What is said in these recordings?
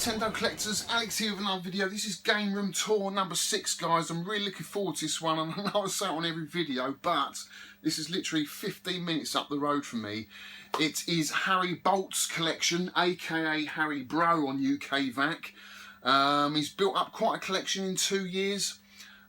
Nintendo collectors, Alex here with another video. This is Game Room Tour number 6, guys. I'm really looking forward to this one, and I know I say it on every video, but this is literally 15 minutes up the road from me. It is Harry Bolt's collection, aka Harry Bro on UK VAC. He's built up quite a collection in 2 years.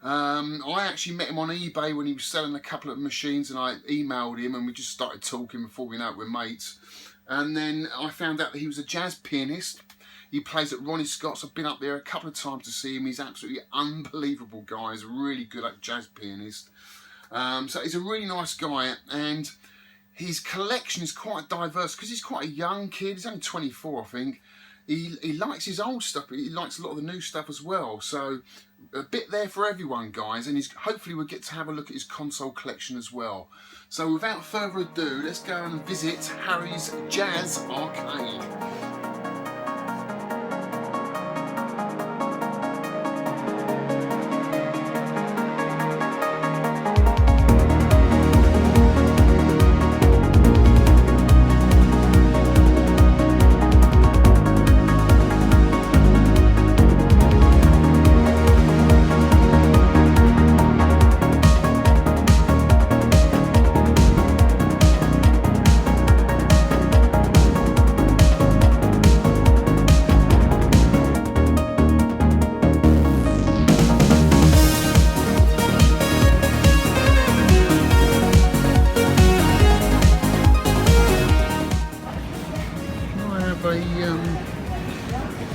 I actually met him on eBay when he was selling a couple of machines, and I emailed him and we just started talking. Before we know it, we're mates. And then I found out that he was a jazz pianist. He plays at Ronnie Scott's. I've been up there a couple of times to see him. He's absolutely unbelievable guy. He's really good at jazz pianist. So he's a really nice guy, and his collection is quite diverse because he's quite a young kid. He's only 24, I think. He likes his old stuff, but he likes a lot of the new stuff as well. So a bit there for everyone, guys. And hopefully we'll get to have a look at his console collection as well. So without further ado, let's go and visit Harry's Jazz Arcade.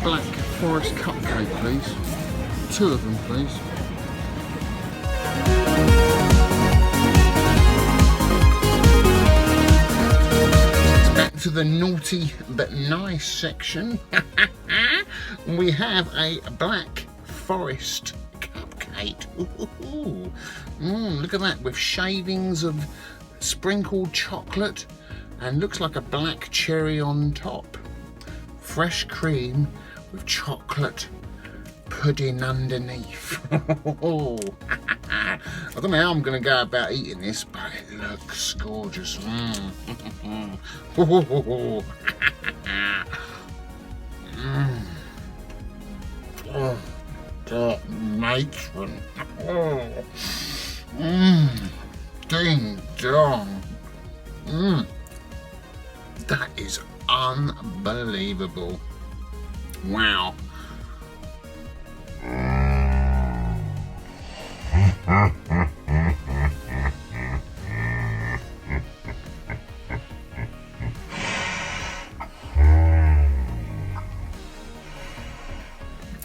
Black forest cupcake, please. 2 of them, please. Back to the naughty but nice section. We have a black forest cupcake. Look at that, with shavings of sprinkled chocolate and looks like a black cherry on top. Fresh cream with chocolate pudding underneath. I don't know how I'm going to go about eating this, but it looks gorgeous. Oh, that matron. Ding dong. That is unbelievable. Wow.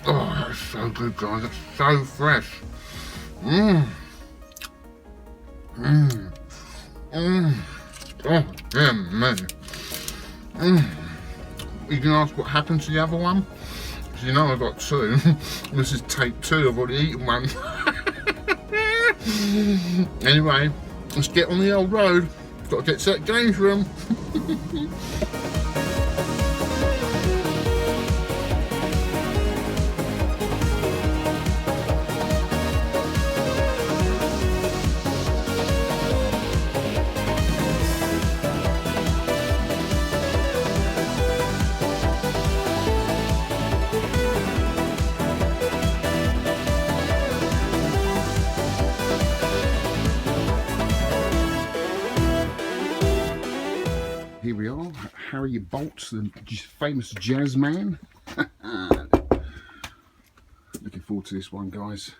Oh, that's so good, guys. That's so fresh. Oh, dear me. You can ask what happened to the other one, because you know I got 2. This is take 2. I've already eaten one. Anyway, let's get on the old road. Got to get to that games room. Here we are, Harry Bolt, the famous jazz man. Looking forward to this one, guys.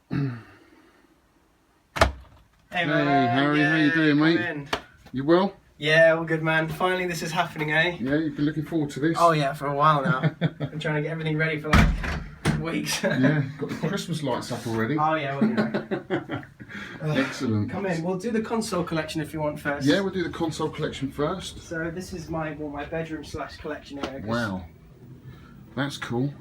Hey man, Harry, how you doing, mate? You well? Yeah, all good, man. Finally this is happening, eh? Yeah, you've been looking forward to this? Oh yeah, for a while now. I'm trying to get everything ready for like weeks. Yeah, got the Christmas lights up already. Oh yeah, well, you know. Excellent. Come in, we'll do the console collection if you want first. Yeah, we'll do the console collection first. So this is my bedroom / collection area. Wow, that's cool.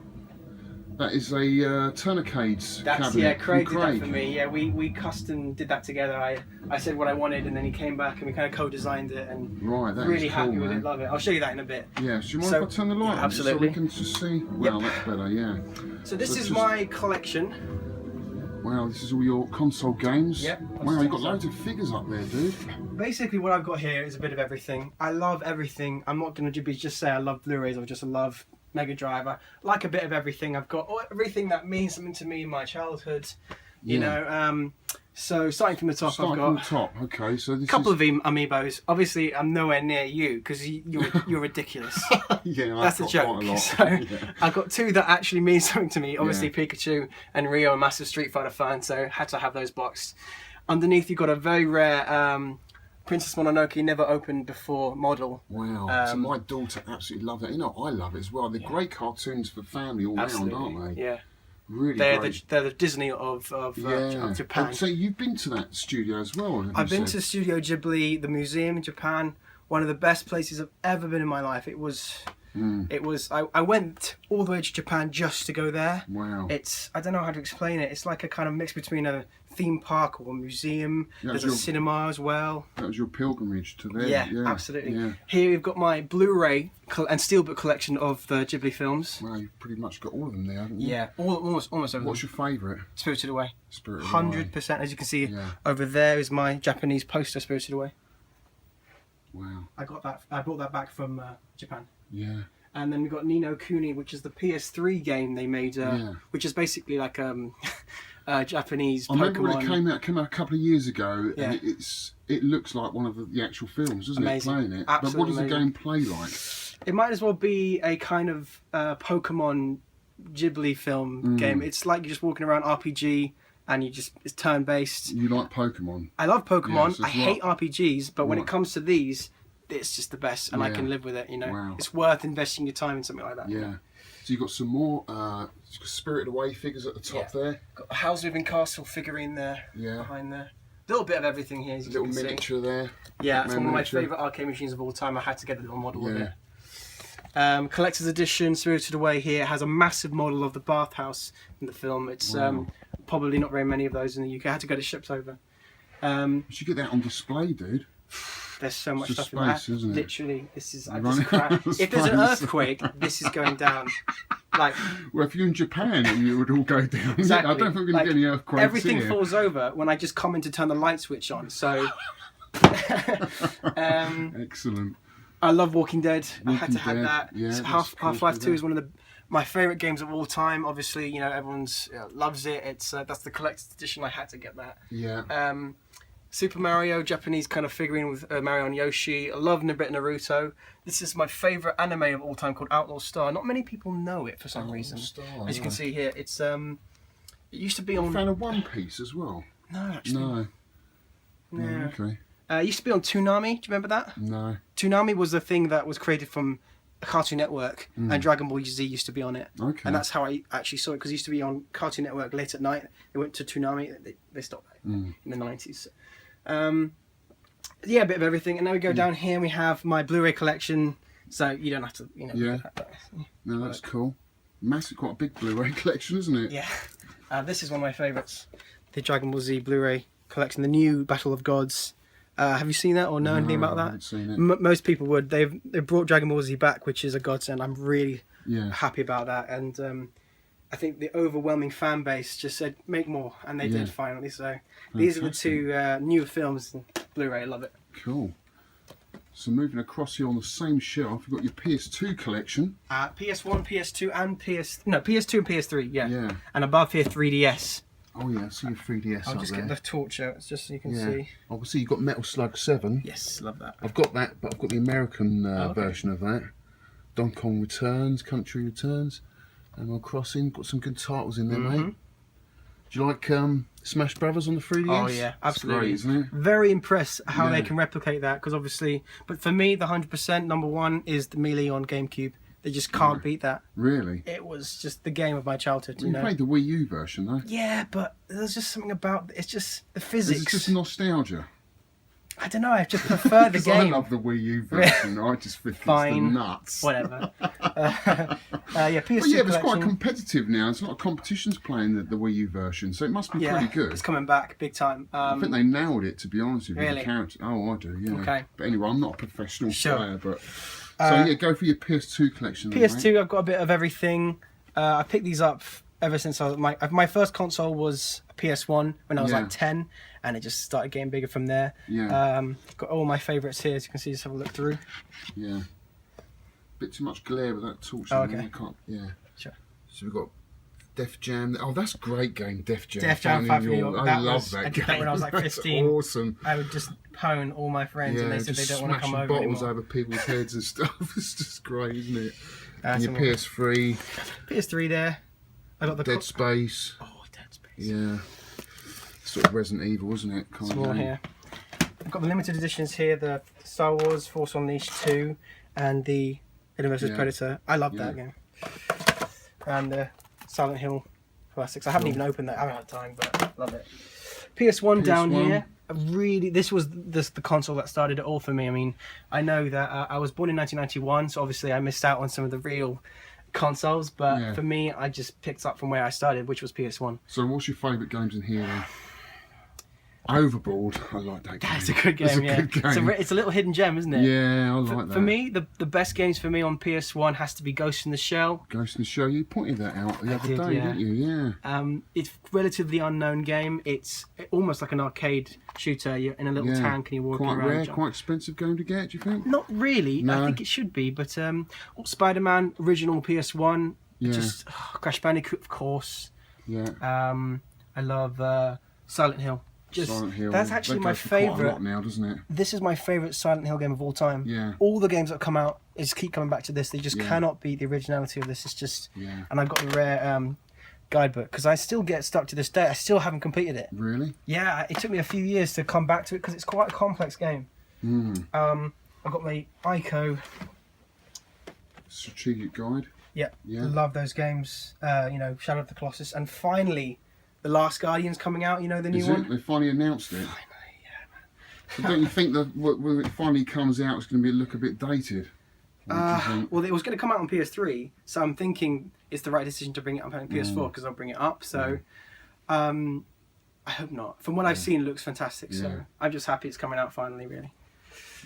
That is a Tourniquet's cabinet. Yeah, Craig did that for me. Yeah, we custom did that together. I said what I wanted, and then he came back and we kind of co-designed it, and really happy with it. Love it. I'll show you that in a bit. Yeah, do you mind if I turn the light on? Absolutely. So we can just see. Well, that's better. Yeah. So this is my collection. Wow, this is all your console games? Yep. Wow, you've got loads of figures up there, dude. Basically, what I've got here is a bit of everything. I love everything. I'm not going to just say I love Blu-rays or just love Mega Drive. I like a bit of everything. I've got everything that means something to me in my childhood. You know, so starting from the top, I've got from the top. Okay, so this a couple of amiibos. Obviously, I'm nowhere near you because you're ridiculous. Yeah, that's a joke. So I've got two that actually mean something to me. Obviously, Pikachu and Rio, a massive Street Fighter fan, so had to have those boxed. Underneath, you've got a very rare Princess Mononoke never opened before model. Wow. So my daughter absolutely loved that. You know, I love it as well. They're great cartoons for family all round, aren't they? Yeah. Really they're great. they're the Disney of Japan. So you've been to that studio as well? I've been to Studio Ghibli, the museum in Japan. One of the best places I've ever been in my life. It was. I went all the way to Japan just to go there. Wow. I don't know how to explain it. It's like a kind of mix between a theme park or a museum. There's a cinema as well. That was your pilgrimage to there. Yeah, absolutely. Yeah. Here we've got my Blu-ray and Steelbook collection of the Ghibli films. Well, you've pretty much got all of them there, haven't you? Yeah, almost all of them. What's your favourite? Spirited Away. Spirited Away. 100%. As you can see over there is my Japanese poster, Spirited Away. Wow. I brought that back from Japan. Yeah. And then we've got Ni no Kuni, which is the PS3 game they made, which is basically like Japanese Pokemon. I remember when it came out a couple of years ago, and it looks like one of the actual films, doesn't it, playing it? Absolutely. But what does the game play like? It might as well be a kind of Pokemon Ghibli film game. It's like you're just walking around RPG, and it's turn-based. You like Pokemon? I love Pokemon. I hate RPGs, but when it comes to these, it's just the best, and I can live with it. You know, it's worth investing your time in something like that. Yeah. So you've got some more Spirited Away figures at the top there. Got a Howl's Moving Castle figurine there. Yeah. Behind there. A little bit of everything here. As you little miniature there. Yeah, it's one of my favourite arcade machines of all time. I had to get a little model of it. Collector's edition, Spirited Away here. It has a massive model of the bathhouse in the film. It's probably not very many of those in the UK. I had to get it shipped over. You should get that on display, dude. There's so much stuff space, in that. Isn't it? Literally, this is. I just cry. If there's an earthquake, this is going down. Like. Well, if you're in Japan, you would all go down. Exactly. I don't think we're going to get any earthquakes everything here. falls over when I just come in to turn the light switch on. So. Excellent. I love Walking Dead. I had to have that. Yeah, Half-Life 2 is one of my favourite games of all time. Obviously, you know, everyone's loves it. It's that's the collector's edition. I had to get that. Yeah. Super Mario, Japanese kind of figurine with Mario and Yoshi. I love a bit of Naruto. This is my favourite anime of all time called Outlaw Star. Not many people know it for some reason. As you can see here, it's it used to be on. Fan of One Piece as well. No, actually. No. Okay. It used to be on Toonami. Do you remember that? No. Toonami was the thing that was created from Cartoon Network, and Dragon Ball Z used to be on it. Okay. And that's how I actually saw it, because it used to be on Cartoon Network late at night. They went to Toonami. They stopped that in the 90s. Yeah, a bit of everything. And now we go down here and we have my Blu-ray collection. So you don't have to, you know. Yeah. No, that's cool. Massive, quite a big Blu-ray collection, isn't it? Yeah. This is one of my favourites. The Dragon Ball Z Blu-ray collection, the new Battle of Gods. Have you seen that or know anything about that? I haven't seen it. Most people would. They've brought Dragon Ball Z back, which is a godsend. I'm really happy about that. And I think the overwhelming fan base just said, make more. And they did finally. So these are the two newer films. Blu-ray, I love it. Cool. So moving across here on the same shelf, you've got your PS2 collection. PS1, PS2 and PS2 and PS3, yeah. And above here, 3DS. Oh yeah, I see your 3DS I'll just get the torch out, just so you can see. Obviously you've got Metal Slug 7. Yes, love that. I've got that, but I've got the American version of that. Donkey Kong Returns, Country Returns, Animal Crossing. Got some good titles in there, mate. Do you like Smash Brothers on the 3DS? Oh yeah, absolutely. It's great, isn't it? Very impressed how they can replicate that, because obviously, but for me, the 100% number one is the Melee on GameCube. They just can't beat that. Really? It was just the game of my childhood. Well, you played the Wii U version, though. Yeah, but there's just something about it's just the physics. It's just nostalgia. I don't know. I just prefer the game. I love the Wii U version. I just think it's the nuts. Whatever. PS2 but yeah, it's quite competitive now. It's a lot of competitions playing the Wii U version, so it must be pretty good. It's coming back big time. I think they nailed it, to be honest with you. Really? The character. Oh, I do. Yeah. Okay. But anyway, I'm not a professional player, but. So yeah, go for your PS2 collection. PS2, I've got a bit of everything. I picked these up ever since I was my first console was a PS1 when I was Yeah. like 10, and it just started getting bigger from there. Yeah. Got all my favourites here, as you can see. Just have a look through. Yeah. Bit too much glare with that torch. Oh, there, okay. I can't. Yeah. Sure. So we've got Def Jam. Oh, that's a great game, Def Jam. Def Jam Found in 5 for York. York. I That love was- that I game. did that when I was, like, That's 15. awesome. I would just pwn all my friends, and they said they don't want to come over bottles anymore. over people's heads and stuff. It's just great, isn't it? And Some your PS3, PS3 there. I got the Dead Space. Oh, Dead Space. Yeah. Sort of Resident Evil, isn't it? Kind Some of more game. here. I've got the limited editions here: the Star Wars, Force Unleashed 2, and the Alien vs Yeah. Predator. I love that game. And the Silent Hill classics. I haven't even opened that. I haven't had time, but love it. PS1 down here. Really, this was the console that started it all for me. I mean, I know that I was born in 1991, so obviously I missed out on some of the real consoles, but Yeah. for me, I just picked up from where I started, which was PS1. So, what's your favourite games in here then? Overboard. I like that game. It's a good game, It's a yeah. good game. It's a little hidden gem, isn't it? Yeah, I like that. For me, the best games for me on PS1 has to be Ghost in the Shell. Ghost in the Shell, you pointed that out the other did, day, yeah. didn't you? Yeah. It's relatively unknown game. It's almost like an arcade shooter. You're in a little Yeah. tank and you're walking Quite around. rare, quite expensive game to get, do you think? Not really. No. I think it should be, but Spider-Man original PS1. Yeah. Just Crash Bandicoot, of course. Yeah. I love Silent Hill. Silent Hill. That's actually That my goes for quite a favourite. lot now, doesn't it? This is my favourite Silent Hill game of all time. Yeah. All the games that come out keep coming back to this. They just Yeah. cannot beat the originality of this. It's just, Yeah. and I've got the rare guidebook because I still get stuck to this day. I still haven't completed it. Really? Yeah, it took me a few years to come back to it because it's quite a complex game. Mm. I've got my ICO. Strategic guide. Yeah, Yeah. love those games. Shadow of the Colossus, and finally, The Last Guardian's coming out. You know, the new Is one. it? They finally announced it. Finally, yeah. But don't you think that when it finally comes out, it's going to look a bit dated? What do you think? Well, it was going to come out on PS3, so I'm thinking it's the right decision to bring it up on PS4 because I'll bring it up. So, I hope not. From what I've seen, it looks fantastic. Yeah. So I'm just happy it's coming out finally. Really.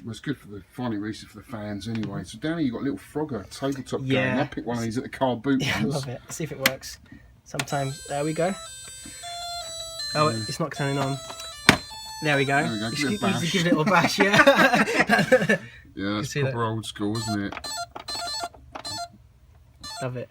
Well, it's good for the finally released it for the fans anyway. So down here you got a little Frogger tabletop Yeah. game. I picked one of these at the car boot Yeah, I once. love it. Let's see if it works. Sometimes there we go. Oh, it's not turning on. There we go. There we go. You Give it a should bash. give it a little bash, yeah. Yeah, that's see proper that? old school, isn't it? Love it.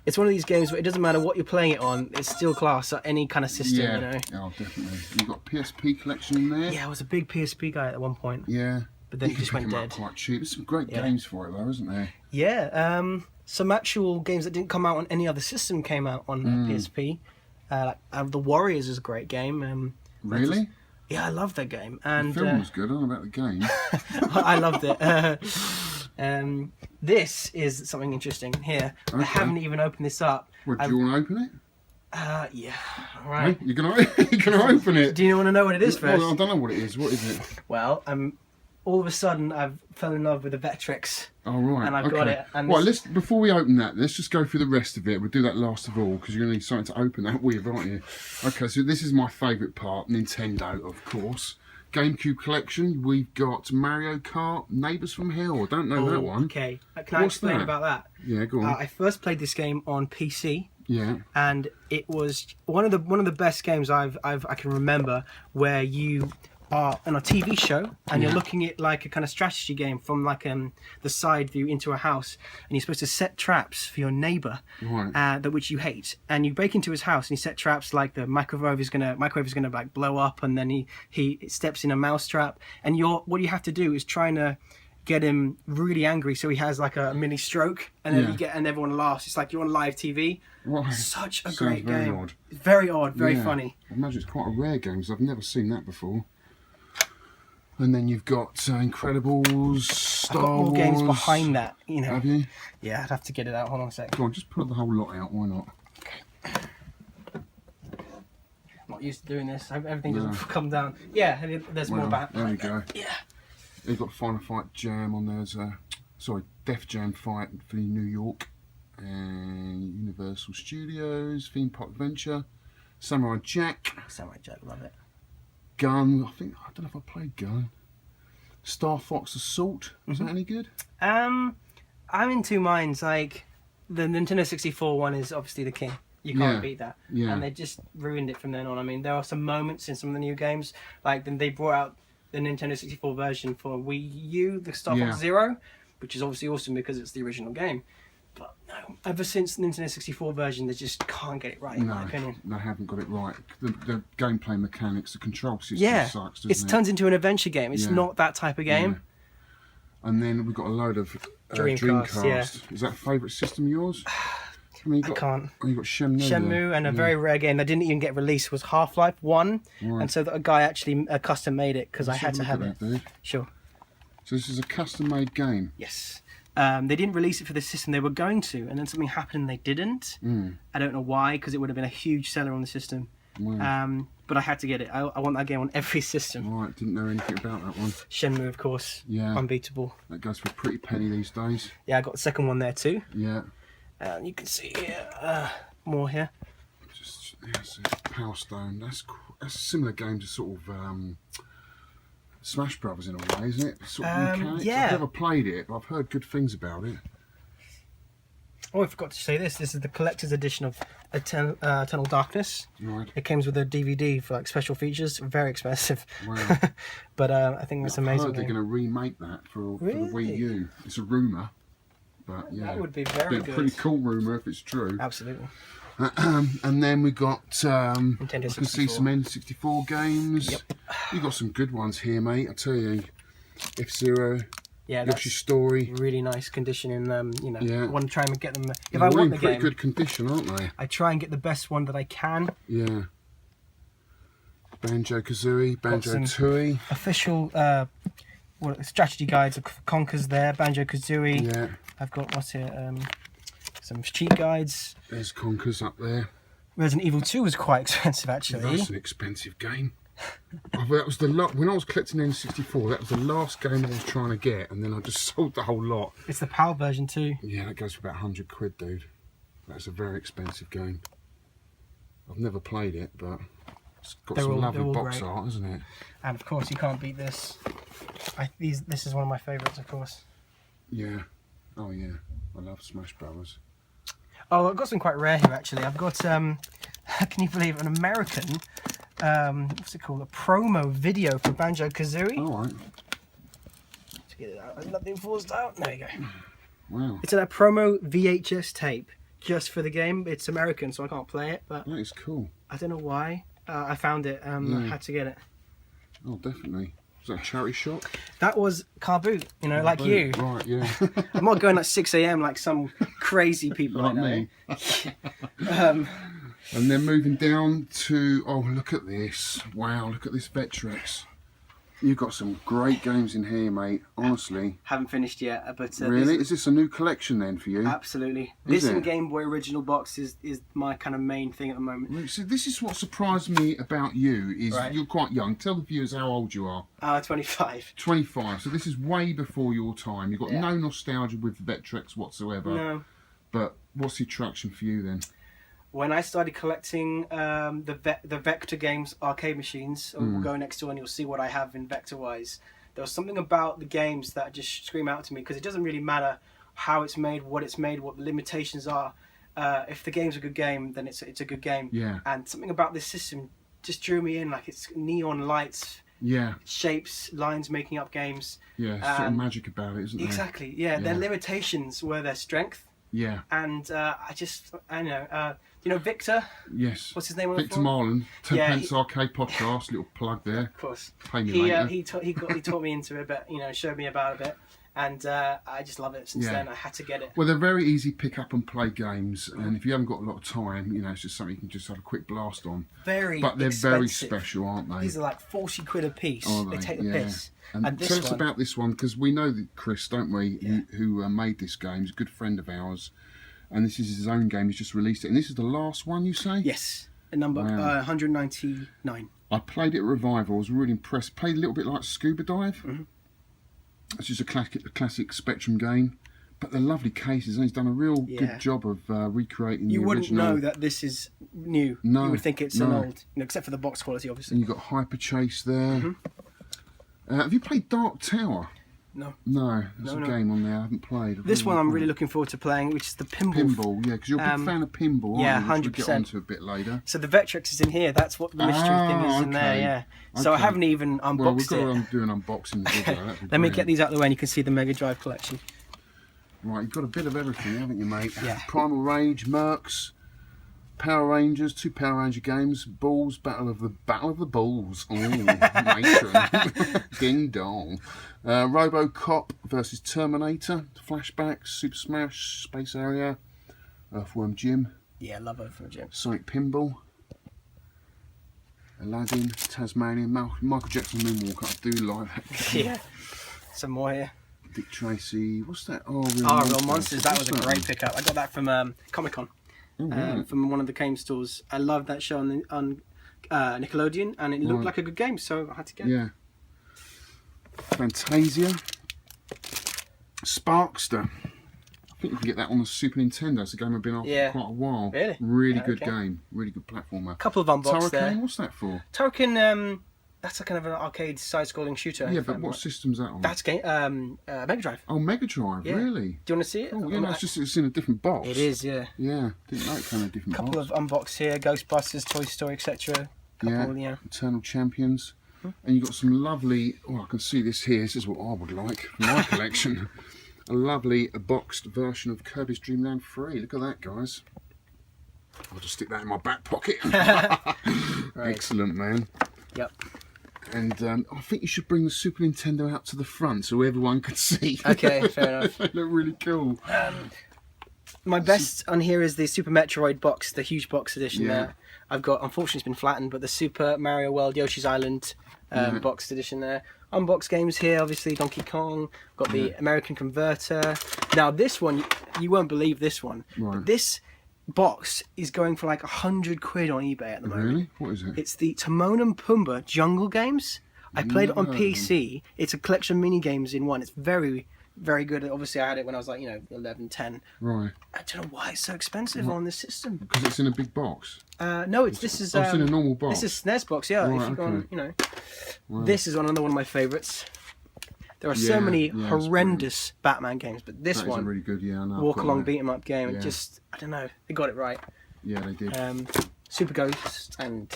It's one of these games where it doesn't matter what you're playing it on, it's still class at any kind of system, Yeah. you know. Oh, definitely. You've got PSP collection in there. Yeah, I was a big PSP guy at one point, Yeah. but then You it can just pick went them up dead. quite cheap. There's some great Yeah. games for it though, isn't there? Yeah, some actual games that didn't come out on any other system came out on PSP. The Warriors is a great game. Really? Yeah, I love that game, The and film was good. I don't know about the game. I loved it. This is something interesting here. I Okay. haven't even opened this up. Well, do you want to open it? Yeah, all right. You're gonna open it. Do you want to know what it is first? Well, I don't know what it is. What is it? Well, all of a sudden I've fell in love with the Vectrex. Oh right. And I've got it, and well, this- before we open that, let's just go through the rest of it. We'll do that last of all because you're gonna need something to open that with, aren't you? Okay, so this is my favourite part, Nintendo, of course. GameCube collection. We've got Mario Kart, Neighbours from Hell. I don't know that one. Okay, can I What's explain that? about that? Yeah, go on. I first played this game on PC, Yeah. and it was one of the best games I can remember, where you are on a TV show and you're Yeah. looking at like a kind of strategy game from like the side view into a house, and you're supposed to set traps for your neighbor, Right. that which you hate, and you break into his house and you set traps like the microwave is gonna like blow up, and then he steps in a mouse trap, and what you have to do is trying to get him really angry so he has like a mini stroke, and then Yeah. and everyone laughs. It's like you're on live TV. Right. Such a Sounds great very game. odd. Very odd, very Yeah. funny. I imagine it's quite a rare game because I've never seen that before. And then you've got Incredibles, Star I've got more Wars. games behind that, you know. Have you? Yeah, I'd have to get it out. Hold on a sec. Go on, just put the whole lot out. Why not? I'm not used to doing this. I hope everything No. doesn't come down. Yeah, there's more Well, about. there we go. Yeah. You've got Final Fight Jam on there. Def Jam Fight for New York. And Universal Studios, Theme Park Adventure, Samurai Jack, Samurai Jack, love it. Gun. I don't know if I played Gun. Star Fox Assault. Is that any good? I'm in two minds. Like, the Nintendo 64 one is obviously the king. You can't beat that. Yeah. And they just ruined it from then on. I mean, there are some moments in some of the new games, like then they brought out the Nintendo 64 version for Wii U, the Star Fox Zero, which is obviously awesome because it's the original game. But no, ever since the Nintendo 64 version, they just can't get it right, in my opinion. They haven't got it right. The gameplay mechanics, the control system sucks, doesn't it turns into an adventure game. It's not that type of game. And then we've got a load of Dreamcast. Is that a favourite system of yours? I mean, I can't. You've got Shenmue and a very rare game that didn't even get released was Half-Life 1. Right. And so a guy actually custom made it because I had to have it. Dude. Sure. So this is a custom made game? Yes. They didn't release it for the system they were going to, and then something happened and they didn't. I don't know why, because it would have been a huge seller on the system. Wow. But I had to get it. I want that game on every system. Right, didn't know anything about that one. Shenmue, of course. Yeah. Unbeatable. That goes for a pretty penny these days. Yeah, I got the second one there too. Yeah. You can see here, more here. Just Power Stone. That's a similar game to sort of Smash Brothers in a way, isn't it? Sort of mechanics. Yeah. I've never played it, but I've heard good things about it. Oh, I forgot to say this. This is the collector's edition of Eternal Darkness. Right. It comes with a DVD for like special features. Very expensive. Wow. But I think that's amazing. I've heard they're going to remake that for the Wii U. It's a rumour. But yeah, that would be very good. A pretty cool rumour if it's true. Absolutely. And then we got Nintendo 64. I can see some N64 games. Yep. You got some good ones here, mate. I tell you, F-Zero. Yeah, Yoshi Story. Really nice condition in them. You know, I want to try and get them. If I want the in game, pretty good condition, aren't they? I try and get the best one that I can. Yeah. Banjo-Kazooie, Banjo-Tooie. Official strategy guides of Conkers there. Banjo-Kazooie. Yeah. I've got what's here? Some cheat guides. There's Conkers up there. Resident Evil 2 was quite expensive actually. That's an expensive game. That was when I was collecting N64. That was the last game I was trying to get, and then I just sold the whole lot. It's the PAL version too. Yeah, that goes for about £100, dude. That's a very expensive game. I've never played it, but it's got some lovely box art, hasn't it? And of course, you can't beat this. This is one of my favourites, of course. Yeah. Oh yeah. I love Smash Brothers. Oh, I've got something quite rare here actually. I've got can you believe it, an American what's it called? A promo video for Banjo-Kazooie. All right. Let's get it out. Nothing falls out. There you go. Wow. It's a promo VHS tape just for the game. It's American, so I can't play it. But that is cool. I don't know why. I found it. I had to get it. Oh, definitely. Was that a charity shop? That was car boot, like you. Right, yeah. I'm not going at 6 AM like some crazy people like me. And then moving down to, oh, look at this. Wow, look at this Vectrex. You've got some great games in here, mate, honestly. Haven't finished yet, but... really? Is this a new collection then for you? Absolutely. This and Game Boy original box is my kind of main thing at the moment. So this is what surprised me about you, is you're quite young. Tell the viewers how old you are. 25. 25. So this is way before your time. You've got no nostalgia with Vectrex whatsoever. No. But what's the attraction for you then? When I started collecting the Vector games arcade machines, we'll go next door and you'll see what I have in Vector-wise. There was something about the games that just scream out to me, because it doesn't really matter how it's made, what the limitations are. If the game's a good game, then it's a good game. Yeah. And something about this system just drew me in, like it's neon lights, shapes, lines making up games. Yeah, sort of magic about it, isn't there? Exactly, yeah. Their limitations were their strength. Yeah. And I know, Victor? Yes. What's his name? Victor Marlin, 10 Pence Arcade Podcast, little plug there. Of course. Pay me later. He taught me into it a bit, showed me about it a bit. And I just love it since then. I had to get it. Well, they're very easy pick up and play games. And if you haven't got a lot of time, it's just something you can just have a quick blast on. But they're very special, aren't they? These are like 40 quid a piece. They take the piss. And tell us about this one, because we know that Chris, don't we, who made this game. He's a good friend of ours. And this is his own game. He's just released it. And this is the last one, you say? Yes. Number 199. I played it at Revival. I was really impressed. Played a little bit like Scuba Dive. It's just a classic Spectrum game. But they're lovely cases. And he's done a real good job of recreating the original. You wouldn't know that this is new. No. You would think it's an old, except for the box quality, obviously. And you've got Hyper Chase there. Have you played Dark Tower? No. No, there's a game on there I haven't played. This one I'm really looking forward to playing, which is the pinball. Pinball, yeah, because you're a big fan of pinball, aren't yeah, you? Which 100%. we'll get onto a bit later. So the Vectrex is in here. That's what the mystery thing is in there, yeah. So I haven't even unboxed well, we've got it. to do an unboxing video. Let me get these out of the way and you can see the Mega Drive collection. Right, you've got a bit of everything, haven't you, mate? Yeah. Primal Rage, Mercs, Power Rangers, 2 Power Ranger games, Balls, Battle of the Balls. Oh, matron. Ding dong. RoboCop versus Terminator, Flashbacks, Super Smash, Space Area, Earthworm Jim. Yeah, I love Earthworm Jim. Sonic Pinball, Aladdin, Tasmanian, Michael Jackson Moonwalker. I do like that. Yeah. Some more here. Dick Tracy. What's that? Oh, Real Monsters. That was a great pickup. I got that from Comic Con. From one of the game stores. I loved that show on Nickelodeon, and it looked like a good game, so I had to get it. Yeah. Fantasia. Sparkster. I think you can get that on the Super Nintendo. It's a game I've been after for quite a while. Really? Really good game. Really good platformer. Couple of unboxed there. What's that for? Turrican, that's a kind of an arcade side-scrolling shooter. Yeah, but what system's that on? That's Mega Drive. Oh, Mega Drive, really? Do you want to see it? Oh, yeah, no, it's in a different box. It is, yeah. Yeah, didn't know it came in a different Couple box. of unboxed here, Ghostbusters, Toy Story, etc. Yeah, Eternal Champions. And you've got some lovely, I can see this here, this is what I would like for my collection. A lovely boxed version of Kirby's Dream Land 3. Look at that, guys. I'll just stick that in my back pocket. Excellent, man. Yep. And I think you should bring the Super Nintendo out to the front so everyone can see. Okay, fair enough. They look really cool. My best on here is the Super Metroid box, the huge box edition there. I've got, unfortunately it's been flattened, but the Super Mario World Yoshi's Island boxed edition there. Unboxed games here, obviously Donkey Kong. Got the American Converter. Now this one, you won't believe this one. Right. This box is going for like £100 on eBay at the moment. Really? What is it? It's the Timon and Pumbaa Jungle Games. I played it on PC. It's a collection of mini games in one. It's very, very good. Obviously, I had it when I was like, 11, 10. Right. I don't know why it's so expensive on this system. Because it's in a big box. No, this is. It's in a normal box. This is SNES box, yeah. Right, if you go on, Right. This is another one of my favourites. There are so many horrendous Batman games, but this one, is a really good, I know, walk along beat 'em up game. It just, I don't know, they got it right. Yeah, they did. Super Ghosts and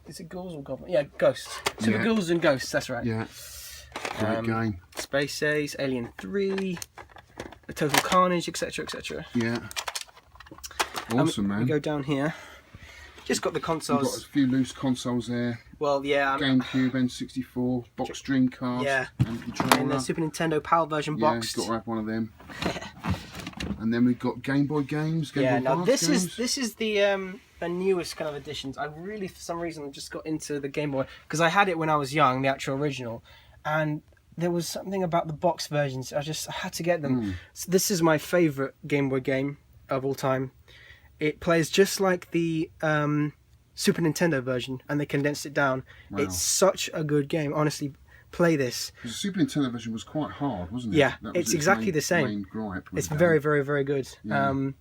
is it Ghouls or Goblins? Yeah, Ghosts. Super Ghouls and Ghosts. That's right. Yeah. Great game. Space Ace, Alien 3, The Total Carnage, etc., etc. Yeah. Awesome, man. We go down here. Just got the consoles. You've got a few loose consoles there. Well, yeah. GameCube, N64, box Dreamcast, and controller. And the Super Nintendo PAL version boxed. Yeah, got to have one of them. And then we've got Game Boy games. Game Boy now Advance this is the newest kind of editions. I really, for some reason, just got into the Game Boy because I had it when I was young, the actual original, and there was something about the box versions. I had to get them. So this is my favourite Game Boy game of all time. It plays just like the Super Nintendo version, and they condensed it down. Wow. It's such a good game. Honestly, play this. The Super Nintendo version was quite hard, wasn't it? Yeah, it's exactly the same. It's very, very, very good. Yeah.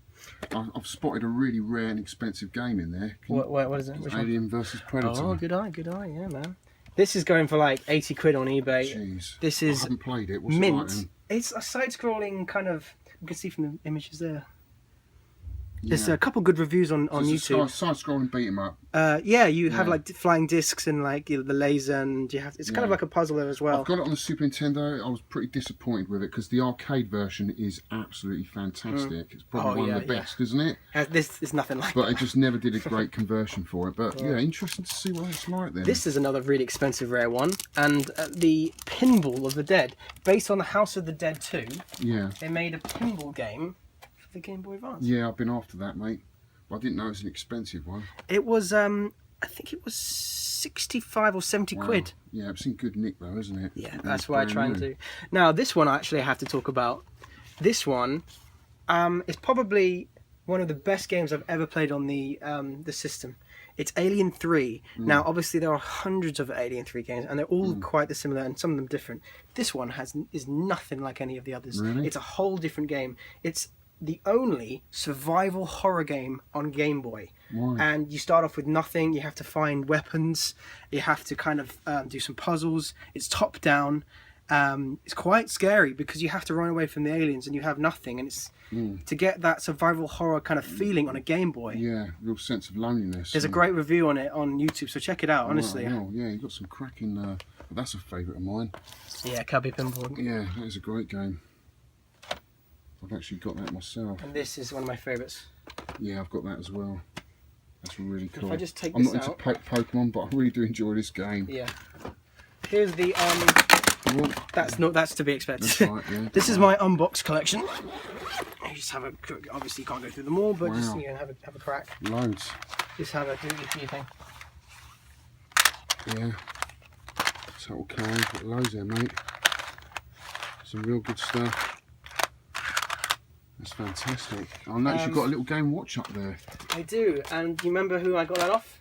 I've spotted a really rare and expensive game in there. What is it? Which Alien vs Predator. Oh, good eye, yeah, man. This is going for like £80 on eBay. Jeez. This is I haven't played it. What's mint. It like then? It's a side-scrolling kind of. You can see from the images there. There's a couple good reviews on YouTube. It's a side-scrolling beat 'em up. You have like flying discs and like the laser, and it's kind of like a puzzle there as well. I've got it on the Super Nintendo. I was pretty disappointed with it because the arcade version is absolutely fantastic. It's probably one of the best, isn't it? This is nothing like that. But it just never did a great conversion for it. But yeah, interesting to see what it's like then. This is another really expensive rare one, and the Pinball of the Dead, based on the House of the Dead 2. Yeah. They made a pinball game. The Game Boy Advance. Yeah, I've been after that, mate. I didn't know it was an expensive one. It was, I think it was 65 or 70 quid. Yeah, it's in good nick though, isn't it? Yeah, that's why I try and do. Now, this one actually I have to talk about. This one is probably one of the best games I've ever played on the system. It's Alien 3. Now, obviously, there are hundreds of Alien 3 games, and they're all quite similar, and some of them different. This one is nothing like any of the others. Really? It's a whole different game. It's the only survival horror game on Game Boy. Why? And you start off with nothing. You have to find weapons. You have to kind of do some puzzles. It's top down. It's quite scary because you have to run away from the aliens and you have nothing, and it's to get that survival horror kind of feeling on a Game Boy. Yeah, real sense of loneliness. There's a great review on it on YouTube, so check it out. Honestly. Well, yeah, you've got some cracking. That's a favourite of mine. Yeah, Cubby Pinball. Yeah, that is a great game. I've actually got that myself. And this is one of my favourites. Yeah, I've got that as well. That's really cool. If I just take I'm this not into out. Pokemon, but I really do enjoy this game. Yeah. Here's the that's to be expected. That's right, yeah. This is my unboxed collection. You just have a, obviously you can't go through them all, but Wow. just have a crack. Loads. Just have a do your few thing. Yeah. Total Cave, got loads there, mate. Some real good stuff. That's fantastic. I noticed you've got a little Game Watch up there. I do, and you remember who I got that off?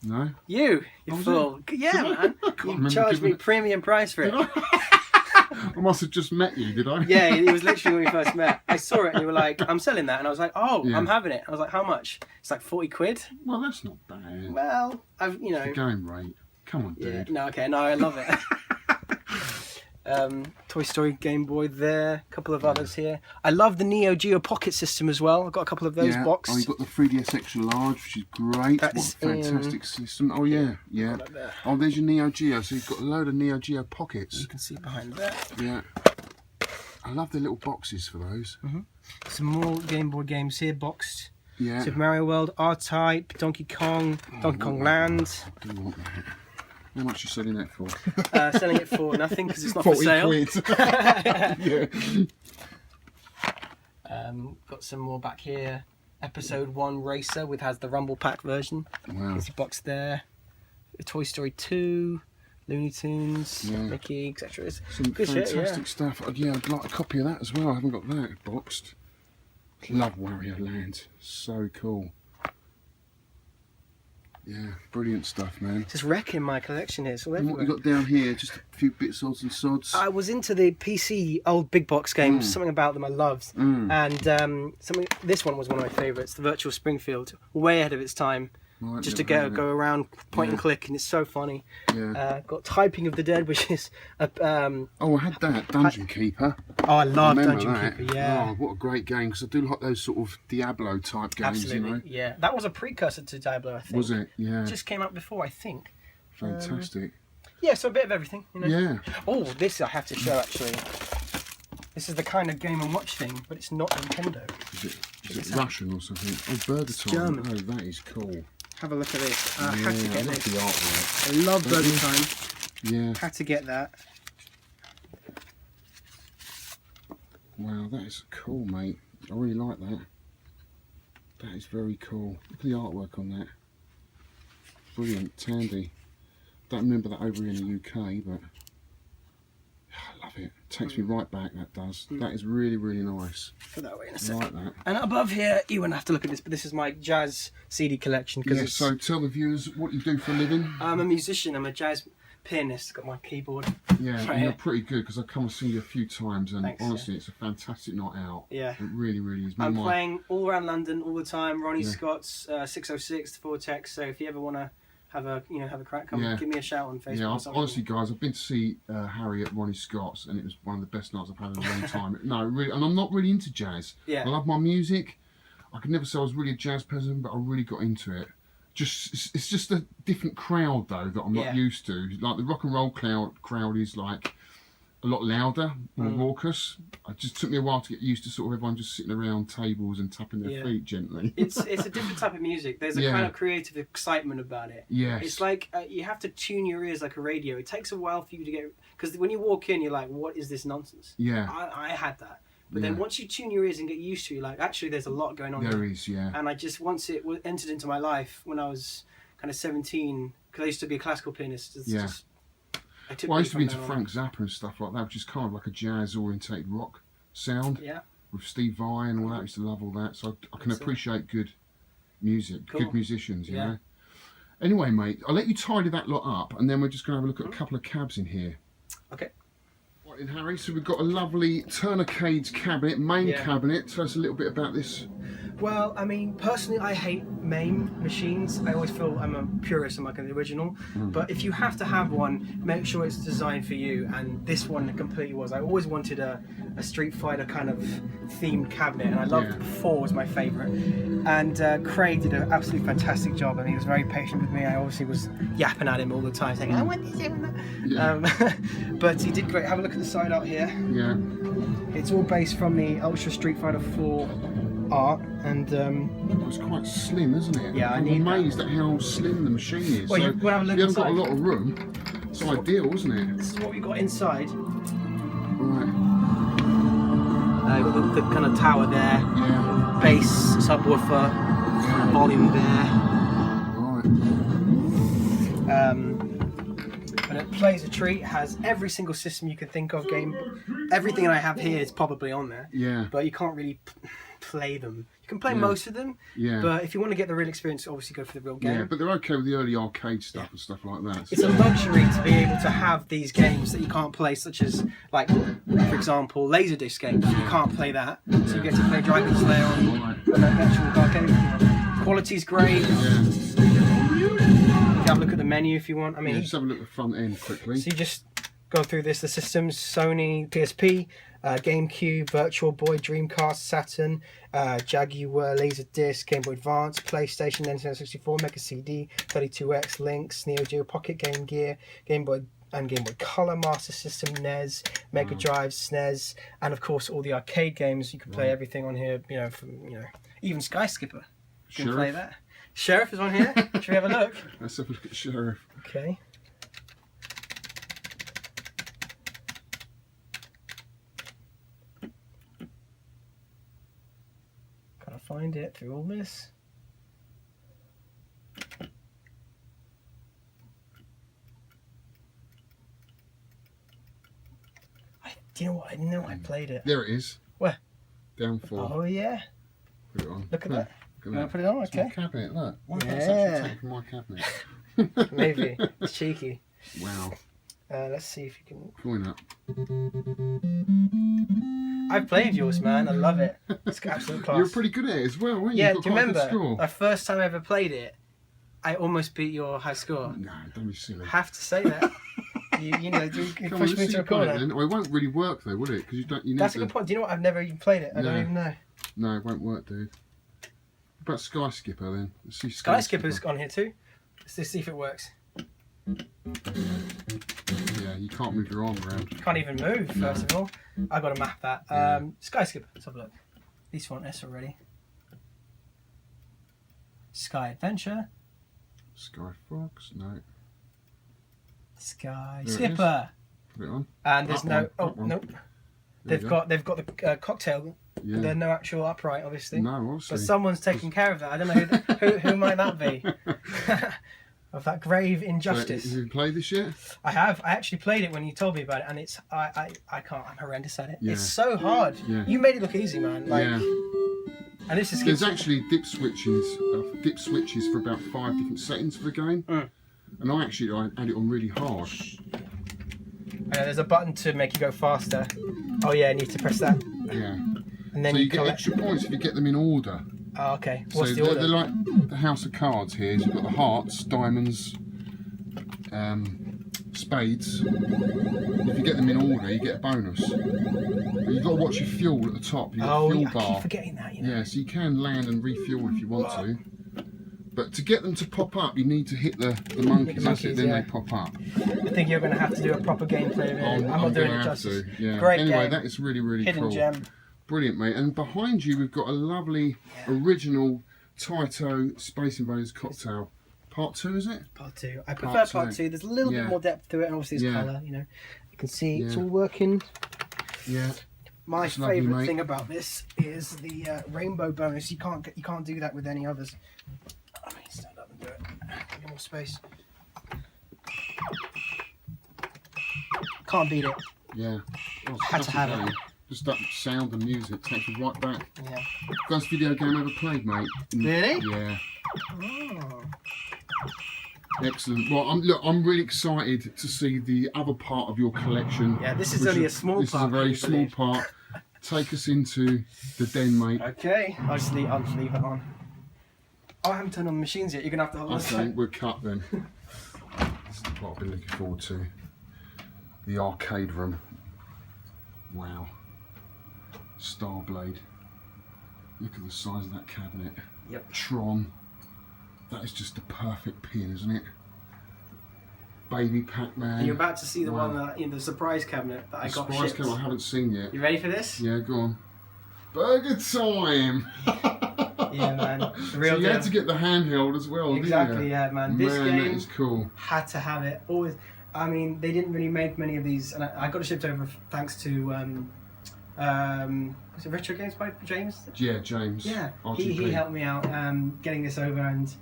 No? You fool. Yeah, man. You charged me premium price for it. I must have just met you, did I? Yeah, it was literally when we first met. I saw it and you were like, I'm selling that. And I was like, oh, Yeah. I'm having it. I was like, how much? It's like 40 quid. Well, that's not bad. Well, The going rate. Come on, Yeah, dude. no, okay, no, I love it. Toy Story Game Boy there, a couple of others here. I love the Neo Geo Pocket system as well. I've got a couple of those boxed. Oh, you've got the 3DS Extra Large, which is great. That's what a fantastic system. Oh, yeah, yeah. Like that. Oh, there's your Neo Geo. So you've got a load of Neo Geo Pockets. You can see behind that. Yeah. I love the little boxes for those. Some more Game Boy games here, boxed. Yeah. Super Mario World, R-Type, Donkey Kong, Donkey Kong Land. I do want that. How much are you selling that for? Selling it for nothing because it's not for 40 sale. quid. Yeah. Got some more back here. Episode 1 Racer, which has the Rumble Pack version. Wow. There's a box there. Toy Story 2, Looney Tunes, Yeah. Mickey, etc. Some Good shit, fantastic stuff. Yeah, I'd like a copy of that as well. I haven't got that boxed. Love Wario Land. So cool. Yeah, brilliant stuff, man. Just wrecking my collection here. So And what we got down here, just a few bits, odds and sods. I was into the PC old big box games. Something about them I loved, and this one was one of my favourites. The Virtual Springfield, way ahead of its time. Right, Just to never heard of go it. around, point and click, and it's so funny. Yeah. Got Typing of the Dead, which is Oh, I had that, Dungeon Keeper. oh, I love Remember Dungeon that? Keeper. Yeah. Oh, what a great game, because I do like those sort of Diablo type games, Absolutely, you know. yeah. That was a precursor to Diablo, I think. Was it? Yeah. It just came out before, I think. Fantastic. Yeah, so a bit of everything, you know. Yeah. Oh, this I have to show, actually. This is the kind of Game & Watch thing, but it's not Nintendo. Is it Russian or something? Oh, Burgertime. German. Oh, that is cool. Have a look at this. I Yeah, had to I get love the this. artwork. I love Burgertime. Yeah. Had to get that. Wow, that is cool, mate. I really like that. That is very cool. Look at the artwork on that. Brilliant, Tandy. Don't remember that over in the UK, but I love it. Takes me right back, that does. That is really, really nice. Put that away in a I second. like that. And above here, you wouldn't have to look at this, but this is my jazz CD collection. Yeah, It's, so tell the viewers what you do for a living. I'm a musician. I'm a jazz pianist. Got my keyboard. Yeah, right and you're here. pretty good because I've come and seen you a few times, and Thanks, honestly, it's a fantastic night out. Yeah. It really, really is. Me I'm and my- playing all around London all the time. Ronnie Yeah. Scott's 606 Vortex. So if you ever want to have a crack, come Yeah. give me a shout on Facebook. Yeah, or something. honestly, guys, I've been to see Harry at Ronnie Scott's, and it was one of the best nights I've had in a long time. No, really, and I'm not really into jazz. Yeah. I love my music. I could never say I was really a jazz person, but I really got into it. It's just a different crowd though that I'm Yeah. not used to. Like the rock and roll crowd is like a lot louder, more raucous. It just took me a while to get used to sort of everyone just sitting around tables and tapping their Yeah. feet gently. It's a different type of music. There's a Yeah. kind of creative excitement about it. Yes. It's like you have to tune your ears like a radio. It takes a while for you to get, because when you walk in, you're like, "What is this nonsense?" Yeah. I had that, but then Yeah. once you tune your ears and get used to it, you're like, actually, there's a lot going on. There here. is, yeah. And I just once it entered into my life when I was kind of 17, because I used to be a classical pianist. It's Yeah. just, I took Well, I me used to be from into then on. Frank Zappa and stuff like that, which is kind of like a jazz-orientated rock sound. Yeah. With Steve Vai and all that. I used to love all that. So I can That's it. appreciate good music, Cool. good musicians, you Yeah. know. Anyway, mate, I'll let you tidy that lot up, and then we're just going to have a look at a couple of cabs in here. Okay. Right in, Harry, so we've got a lovely Turner Cades cabinet, main Yeah. cabinet. Tell us a little bit about this. Well, I mean, personally, I hate MAME machines. I always feel I'm a purist. I'm like an original. But if you have to have one, make sure it's designed for you. And this one completely was. I always wanted a Street Fighter kind of themed cabinet, and I loved 4 was my favourite. And Craig did an absolutely fantastic job, and he was very patient with me. I obviously was yapping at him all the time, saying, "I want this, I want that." But he did great. Have a look at the side art here. Yeah. It's all based from the Ultra Street Fighter 4 art, and it's quite slim, isn't it? Yeah, I'm amazed at how slim the machine is. Well, so you have a look you haven't inside. got a lot of room. It's ideal, isn't it? This is what we got inside. Right. Got the kind of tower there, Yeah. bass, subwoofer, volume there. Right. And it plays a treat. It has every single system you can think of. Everything I have here is probably on there. Yeah. But you can't really play them. You can play most of them. Yeah. But if you want to get the real experience, obviously go for the real game. Yeah, but they're okay with the early arcade stuff and stuff like that. It's a luxury to be able to have these games that you can't play, such as, like, for example, Laserdisc games. You can't play that, so you get to play Dragon Slayer on an actual arcade. Quality's great. Yeah. You can have a look at the menu if you want. I mean, Just have a look at the front end quickly. so you just go through this: the systems, Sony, PSP, GameCube, Virtual Boy, Dreamcast, Saturn, Jaguar, Laserdisc, Game Boy Advance, PlayStation, Nintendo 64, Mega CD, 32X, Lynx, Neo Geo Pocket, Game Gear, Game Boy and Game Boy Color, Master System, NES, Mega Drive, SNES, and of course all the arcade games. You can play everything on here. You know, even Sky Skipper. You can play that. Sheriff is on here. Should we have a look? Let's have a look at Sheriff. Okay. Gotta find it through all this. Do you know what? I didn't know I played it. There it is. Where? Down 4. Oh yeah. Put it on. Look at that. Look Can I at put it on? that. Okay. It's my cabinet, look. Why Yeah. that's actually taken from my cabinet? Maybe. It's cheeky. Wow. Let's see if you can. Join up. I've played yours, man. I love it. It's absolute class. You're pretty good at it as well, weren't you? Yeah, You've do got you quite a good remember score. the first time I ever played it? I almost beat your high score. No, don't be silly. Have to say that. you know, you Come on, push let's me see to a you play it corner. then. Oh, it won't really work though, will it? Because you don't. You need That's to... a good point. Do you know what? I've never even played it. I don't No. even know. No, it won't work, dude. What about Sky Skipper then? Let's see Sky Skipper's on here too. Let's see if it works. Yeah, you can't move your arm around. Can't even move, first of all. I've got to map that. Sky Skipper, let's have a look. At least want S already. Sky Adventure. Sky Fox? No. Sky There it Skipper. Put it on. And there's That no. one, Oh, that one. nope. There They've you got the cocktail. Yeah. There's no actual upright, obviously. No, obviously. But someone's taking care of that. I don't know who might that be. Of that grave injustice. So, have you played this yet? I have. I actually played it when you told me about it, and it's I can't. I'm horrendous at it. Yeah. It's so hard. Yeah. You made it look easy, man. Like, Yeah. and this is. There's actually dip switches for about 5 different settings for the game. And I had it on really hard. There's a button to make you go faster. Oh yeah, I need to press that. Yeah. And then So you get collect. extra points if you get them in order. Oh, okay. What's So the order? they're like the house of cards here. You've got the hearts, diamonds, spades. If you get them in order, you get a bonus. But you've got to watch your fuel at the top. You've got a fuel I bar. keep forgetting that. You know? Yeah, so you can land and refuel if you want to. But to get them to pop up, you need to hit the monkeys. That's it, then yeah. they pop up. I think you're going to have to do a proper gameplay of it. I'm not doing gonna it have justice. to. Yeah. Great Anyway, game. that is really, really Hidden cool. gem. Brilliant, mate. And behind you, we've got a lovely original Taito Space Invaders cocktail. Part 2, is it? Part 2. I prefer part two. 2. There's a little bit more depth to it, and obviously there's colour. You know, you can see it's all working. Yeah. My That's lovely, favourite mate. thing about this is the rainbow bonus. You can't do that with any others. I mean, stand up and do it. Get more space. Can't beat it. Yeah. Oh, Had to have game. it. Just that sound and music takes you right back. Yeah. Best video game ever played, mate. Really? Yeah. Oh. Excellent. Well, I'm really excited to see the other part of your collection. Yeah, this is only a small This part. is a very I small believe. part. take us into the den, mate. Okay, I'll just leave it on. Oh, I haven't turned on the machines yet. You're gonna have to hold on. Okay, we're cut then. This is what I've been looking forward to. The arcade room. Wow. Starblade. Look at the size of that cabinet. Yep. Tron. That is just the perfect pin, isn't it? Baby Pacman. And you're about to see the one that, the surprise cabinet that I got shipped. Cabinet I haven't seen yet. You ready for this? Yeah, go on. Burgertime! Yeah, man. The real so you had to get the handheld as well, exactly, didn't you? yeah, man. This game that is cool. had to have it. Always. I mean, they didn't really make many of these, and I got it shipped over thanks to was it Retro Games by James? Yeah, James. Yeah, RGP. he helped me out getting this over, and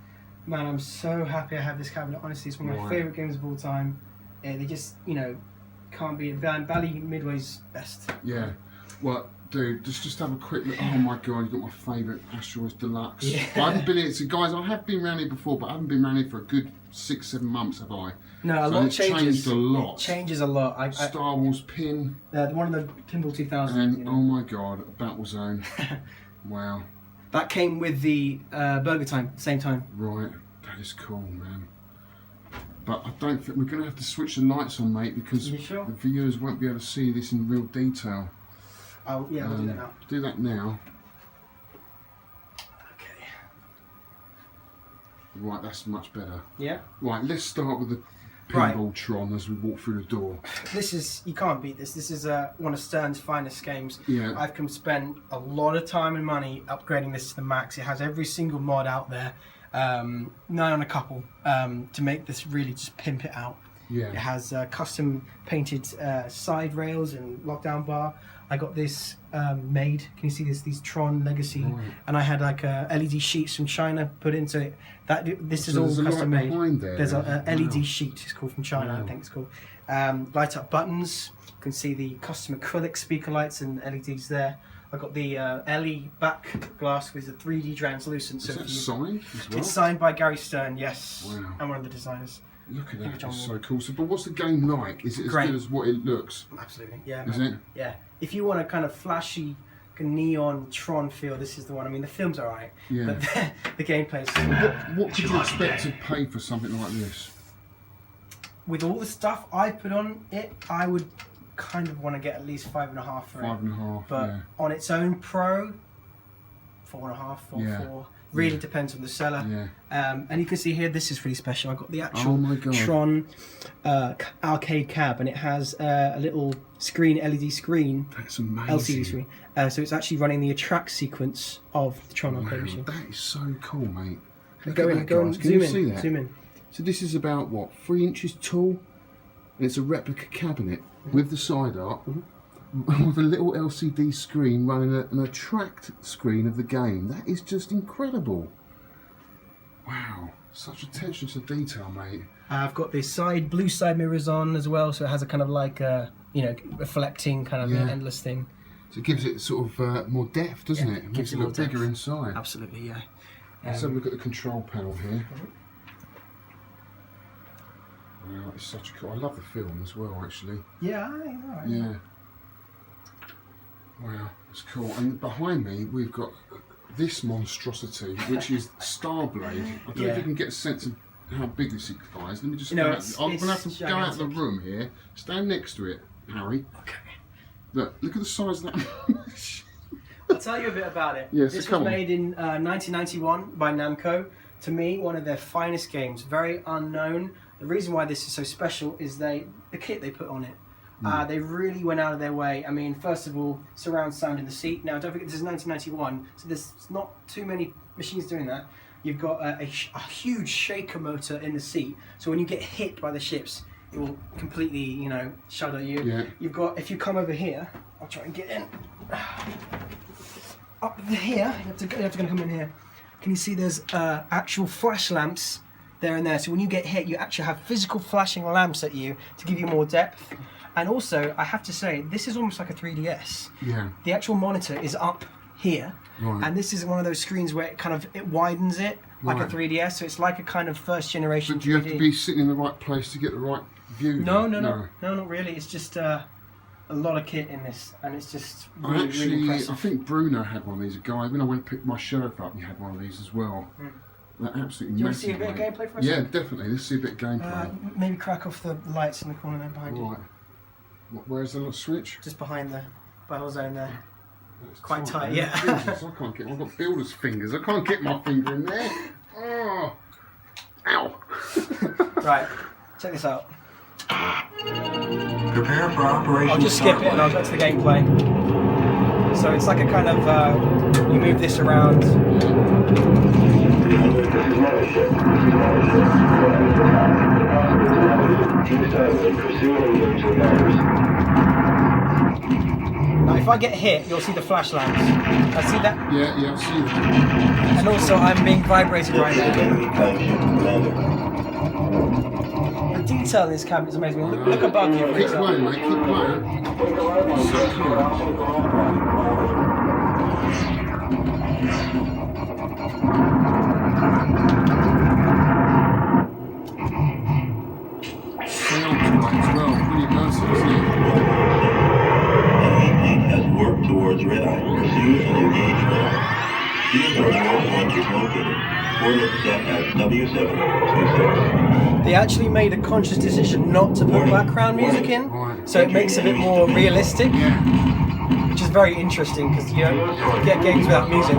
man, I'm so happy I have this cabinet. Honestly, it's one of my favourite games of all time. They just, can't be. Bally Midway's best. Yeah. Well, dude, just have a quick look. Oh my god, you got my favourite Asteroids Deluxe. Yeah. I haven't been here, so guys, I have been around here before, but I haven't been around here for a good 6-7 months, have I? No, a lot changes. Changed a lot. It changes a lot. Star Wars pin. One of the Pinball 2000. And oh my god, Battlezone. Wow. That came with the Burgertime, same time. Right, that is cool, man. But I don't think we're going to have to switch the lights on, mate, because you sure? the viewers won't be able to see this in real detail. Oh yeah, we'll do that now. Do that now. Okay. Right, that's much better. Yeah. Right, let's start with the pinball Tron as we walk through the door. This is, you can't beat this. This is one of Stern's finest games. Yeah. I've spent a lot of time and money upgrading this to the max. It has every single mod out there, nigh on a couple, to make this really just pimp it out. Yeah. It has custom painted side rails and lockdown bar. I got this made. Can you see this? These Tron Legacy, and I had like LED sheets from China put into it. This is all custom made. There's a LED sheet. It's called from China. I think it's called. Light up buttons. You can see the custom acrylic speaker lights and LEDs there. I got the LE back glass with the 3D translucent. Is that signed as well? It's signed by Gary Stern. Yes, wow. I'm one of the designers. Look at that, it's so cool. So, but what's the game like? Is it as good as what it looks? Absolutely, yeah. Is it? Yeah. If you want a kind of flashy, neon Tron feel, this is the one. I mean, the film's alright, but the gameplay's... What could you expect to pay for something like this? With all the stuff I put on it, I would kind of want to get at least 5.5 for it. 5.5, but on its own Pro, 4.5, 4. Really depends on the seller. Yeah. And you can see here, this is really special. I got the actual Tron arcade cab, and it has a little screen, LED screen. That's amazing. LCD screen. So it's actually running the attract sequence of the Tron arcade machine. That is so cool, mate. Go in, zoom in, zoom in. So this is about, what, 3 inches tall? And it's a replica cabinet with the side art. With a little LCD screen running an attract screen of the game. That is just incredible. Wow, such attention to detail, mate. I've got the blue side mirrors on as well, so it has a kind of like reflecting kind of endless thing. So it gives it sort of more depth, doesn't it? It makes it look bigger inside. Absolutely, yeah. Let's have a look at the control panel here. Wow, it's such a cool. I love the film as well, actually. Yeah, I know. Yeah. Wow, it's cool. And behind me, we've got this monstrosity, which is Starblade. I don't know if you can get a sense of how big this guy is. Let me just go out. I'm going to have to go out of the room here. Stand next to it, Harry. Okay. Look at the size of that. I'll tell you a bit about it. Yes, this was made in 1991 by Namco. To me, one of their finest games. Very unknown. The reason why this is so special is the kit they put on it. They really went out of their way. I mean, first of all, surround sound in the seat. Now, don't forget, this is 1991, so there's not too many machines doing that. You've got a huge shaker motor in the seat, so when you get hit by the ships, it will completely, shudder you. Yeah. You've got, if you come over here, I'll try and get in. Up here, you have to come in here. Can you see there's actual flash lamps there and there? So when you get hit, you actually have physical flashing lamps at you to give you more depth. And also, I have to say, this is almost like a 3DS. Yeah. The actual monitor is up here, and this is one of those screens where it widens it like a 3DS. So it's like a kind of first generation. But do you have to be sitting in the right place to get the right view? No, not really. It's just a lot of kit in this, and it's just really, really impressive. I think Bruno had one of these. A guy, when I went to pick my sheriff up, he had one of these as well. They're absolutely massive. Do you want to see a bit of gameplay for us? Yeah, definitely. Let's see a bit of gameplay. Maybe crack off the lights in the corner there behind you. Right. Where's the little switch? Just behind the battle zone there. It's quite tight, yeah. Jesus, I can't get. I've got builder's fingers. I can't get my finger in there. Oh, ow! Right, check this out. Prepare for operation. I'll just skip it and I'll go to the gameplay. So it's like a kind of you move this around. Now if I get hit, you'll see the flash lamps. I see that? Yeah, I see that. And also I'm being vibrated right now. The detail in this cabinet is amazing. Look above you, for Keep example. playing, mate. Keep playing. So cool. Sounds right as well. Pretty immersive, isn't it? Has worked towards red eye. Pursue and engage red eye. These are all launches located. Coordinates set at W726. They actually made a conscious decision not to put background music in, so it makes it a bit more realistic, which is very interesting because you don't get games without music.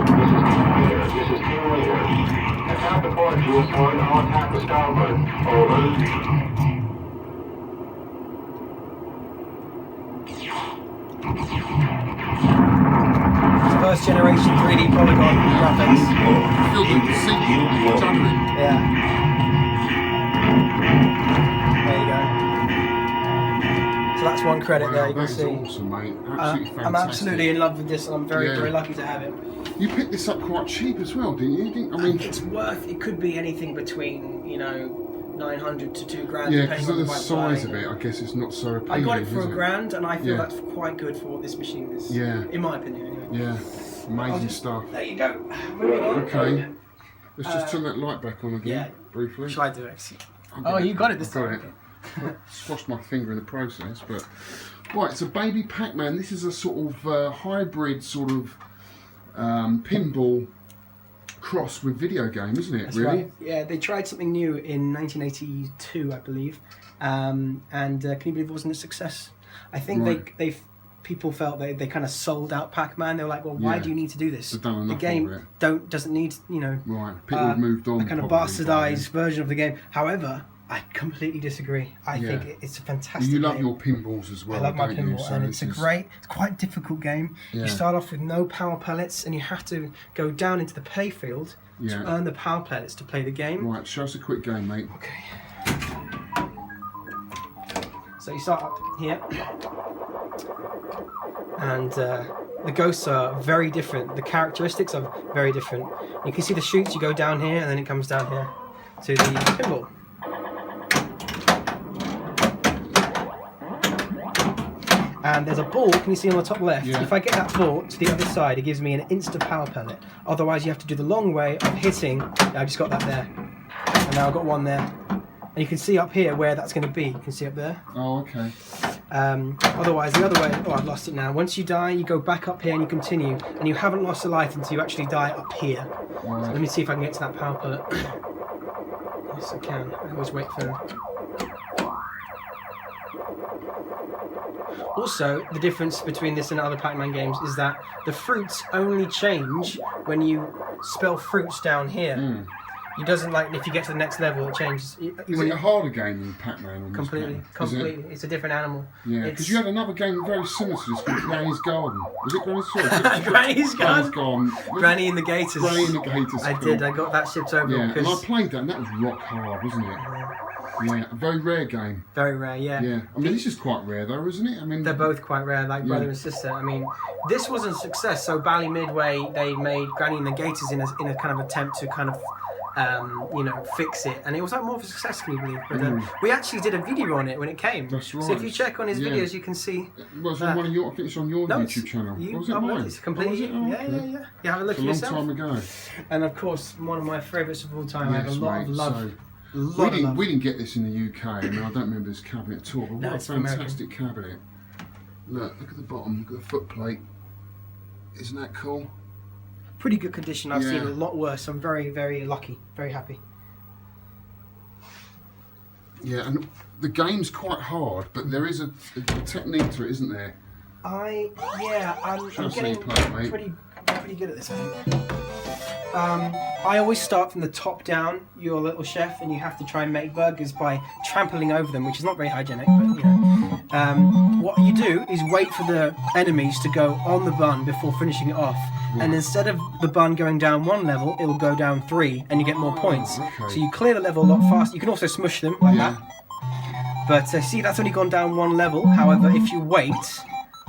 First generation 3D polygon graphics. Yeah. There you go. So that's one credit there, you can see. Awesome, mate. Absolutely fantastic. I'm absolutely in love with this, and I'm very lucky to have it. You picked this up quite cheap as well, didn't you? I mean, it's worth. It could be anything between 900 to $2,000. Yeah, because of the size of it, I guess it's not so appealing. I got it for $1,000, and I feel that's quite good for what this machine is. Yeah. In my opinion, anyway. Yeah. Amazing stuff. There you go. Moving on. Okay. Let's just turn that light back on again, briefly. Shall I do it? Oh, you got it this time. I squashed my finger in the process, but right. It's a baby Pacman. This is a sort of hybrid sort of pinball cross with video game, isn't it? That's really? Right. Yeah, they tried something new in 1982, I believe, and can you believe it wasn't a success? I think people felt they kind of sold out Pacman. They were like, well, why do you need to do this? The game doesn't need, Right, people have moved on. A kind of bastardized version of the game. However, I completely disagree. I think it's a fantastic game. You love your pinballs as well. I love my pinball, and it's quite a difficult game. You start off with no power pellets, and you have to go down into the playfield to earn the power pellets to play the game. Right, show us a quick game, mate. Okay. So you start up here, and the ghosts are very different. The characteristics are very different. You can see the chutes. You go down here, and then it comes down here to the pinball. And there's a ball, can you see on the top left? If I get that ball to the other side, it gives me an instant power pellet. Otherwise, you have to do the long way of hitting. I just got that there. And now I've got one there. And you can see up here where that's going to be. You can see up there. Oh, okay. Otherwise, the other way... Oh, I've lost it now. Once you die, you go back up here and you continue. And you haven't lost a life until you actually die up here. Right. So let me see if I can get to that power pellet. Yes, I can. I always wait for... Also, the difference between this and other Pacman games is that the fruits only change when you spell fruits down here. It doesn't, like, if you get to the next level, it changes. Is it a harder game than Pacman? Completely. It's a different animal. Yeah, because you had another game very similar to this called Granny's Garden. Was it Granny's Garden? Granny's Garden? Granny and the Gators. Granny and the Gators. I did, I got that shipped over. Yeah, and I played that, and that was rock hard, wasn't it? Yeah, a very rare game. Very rare, yeah. Yeah, I mean, this is quite rare though, isn't it? I mean, they're both quite rare, like brother and sister. I mean, this wasn't a success, so Bally Midway, they made Granny and the Gators in a kind of attempt to kind of fix it, and it was like more of a success, can you believe? But we actually did a video on it when it came. That's right. So if you check on his videos, you can see. Well, it's on one of your, I think it's on your YouTube channel. Was it mine? It's completely. Yeah. You have a look at yourself. A long time ago. And of course, one of my favourites of all time. I have a lot of love. We didn't get this in the UK. I mean, I don't remember this cabinet at all. But what a fantastic cabinet! Look at the bottom, look at the foot plate. Isn't that cool? Pretty good condition. I've seen Yeah. a lot worse. I'm very, very lucky. Very happy. Yeah, and the game's quite hard, but there is a technique to it, isn't there? I'm Shall I see getting you play it, mate? pretty good at this, I think. I always start from the top down. You're a little chef, and you have to try and make burgers by trampling over them, which is not very hygienic, but you know. What you do is wait for the enemies to go on the bun before finishing it off. And instead of the bun going down 1 level, it will go down 3, and you get more points. Okay. So you clear the level a lot faster. You can also smush them like that. But see, that's only gone down 1 level. However, if you wait,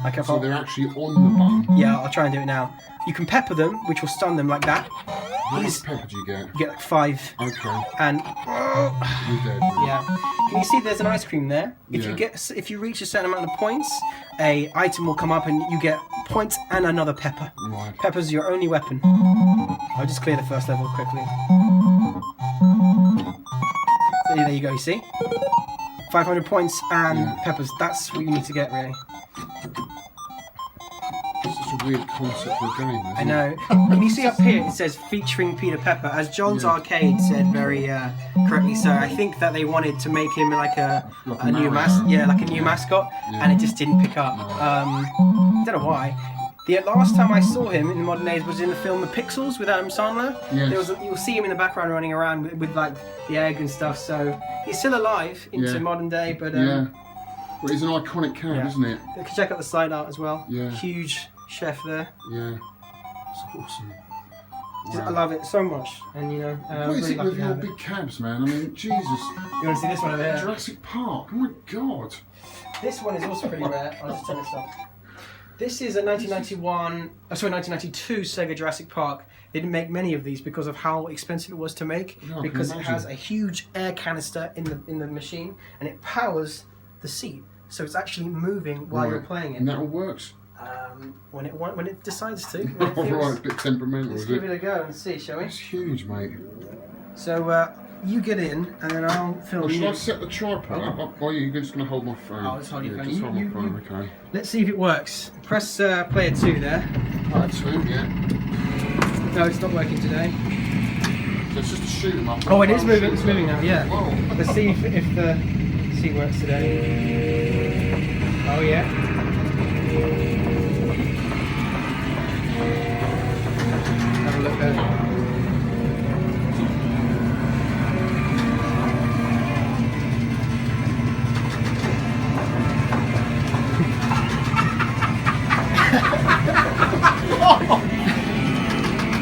like if So they're actually on the bun. yeah, I'll try and do it now. You can pepper them, which will stun them like that. How much pepper do you get? You get like 5, Okay, and you're dead. Man. yeah. Can you see there's an ice cream there? Yeah. If you reach a certain amount of points, a item will come up and you get points and another pepper. Right. Pepper's your only weapon. I'll just clear the first level quickly. So there you go. You see, 500 points and peppers. That's what you need to get, really. It's such a weird concept for a game, isn't I know. Can you see up here it says featuring Peter Pepper, as John's Arcade said very correctly. So I think that they wanted to make him like a new mascot, and it just didn't pick up. Don't know why. The last time I saw him in the modern days was in the film The Pixels with Adam Sandler. Yes. You'll see him in the background running around with like the egg and stuff. So he's still alive into modern day, but Yeah. Well, he's an iconic cab, isn't it? you can check out the side art as well. Yeah. Huge chef there. Yeah. It's awesome. I love it so much, and you know, I'm What is really it lucky with to your have it. big cabs, man? I mean, Jesus. You want to see this one over here? Jurassic Park. Oh my God. This one is also pretty rare. I'll just turn this off. This is a 1992 Sega Jurassic Park. They didn't make many of these because of how expensive it was to make. Yeah, I can because it imagine. has a huge air canister in the machine, and it powers the seat, so it's actually moving while you're playing it. And that all works. When it decides to. When it All feels, right, a bit temperamental, let's is give it? it a go and see, shall we? It's huge, mate. So you get in, and then I'll film Well, should you. I set the tripod up? Or are you just going to hold my phone? I'll just hold your phone. Just hold my phone, okay. Let's see if it works. Press player 2 there. Alright, 2, yeah. No, it's not working today. So it's just to shoot them up. Oh, it is moving. It's moving now. Yeah. Whoa. Let's see if the seat works today. Oh yeah. Have a look there.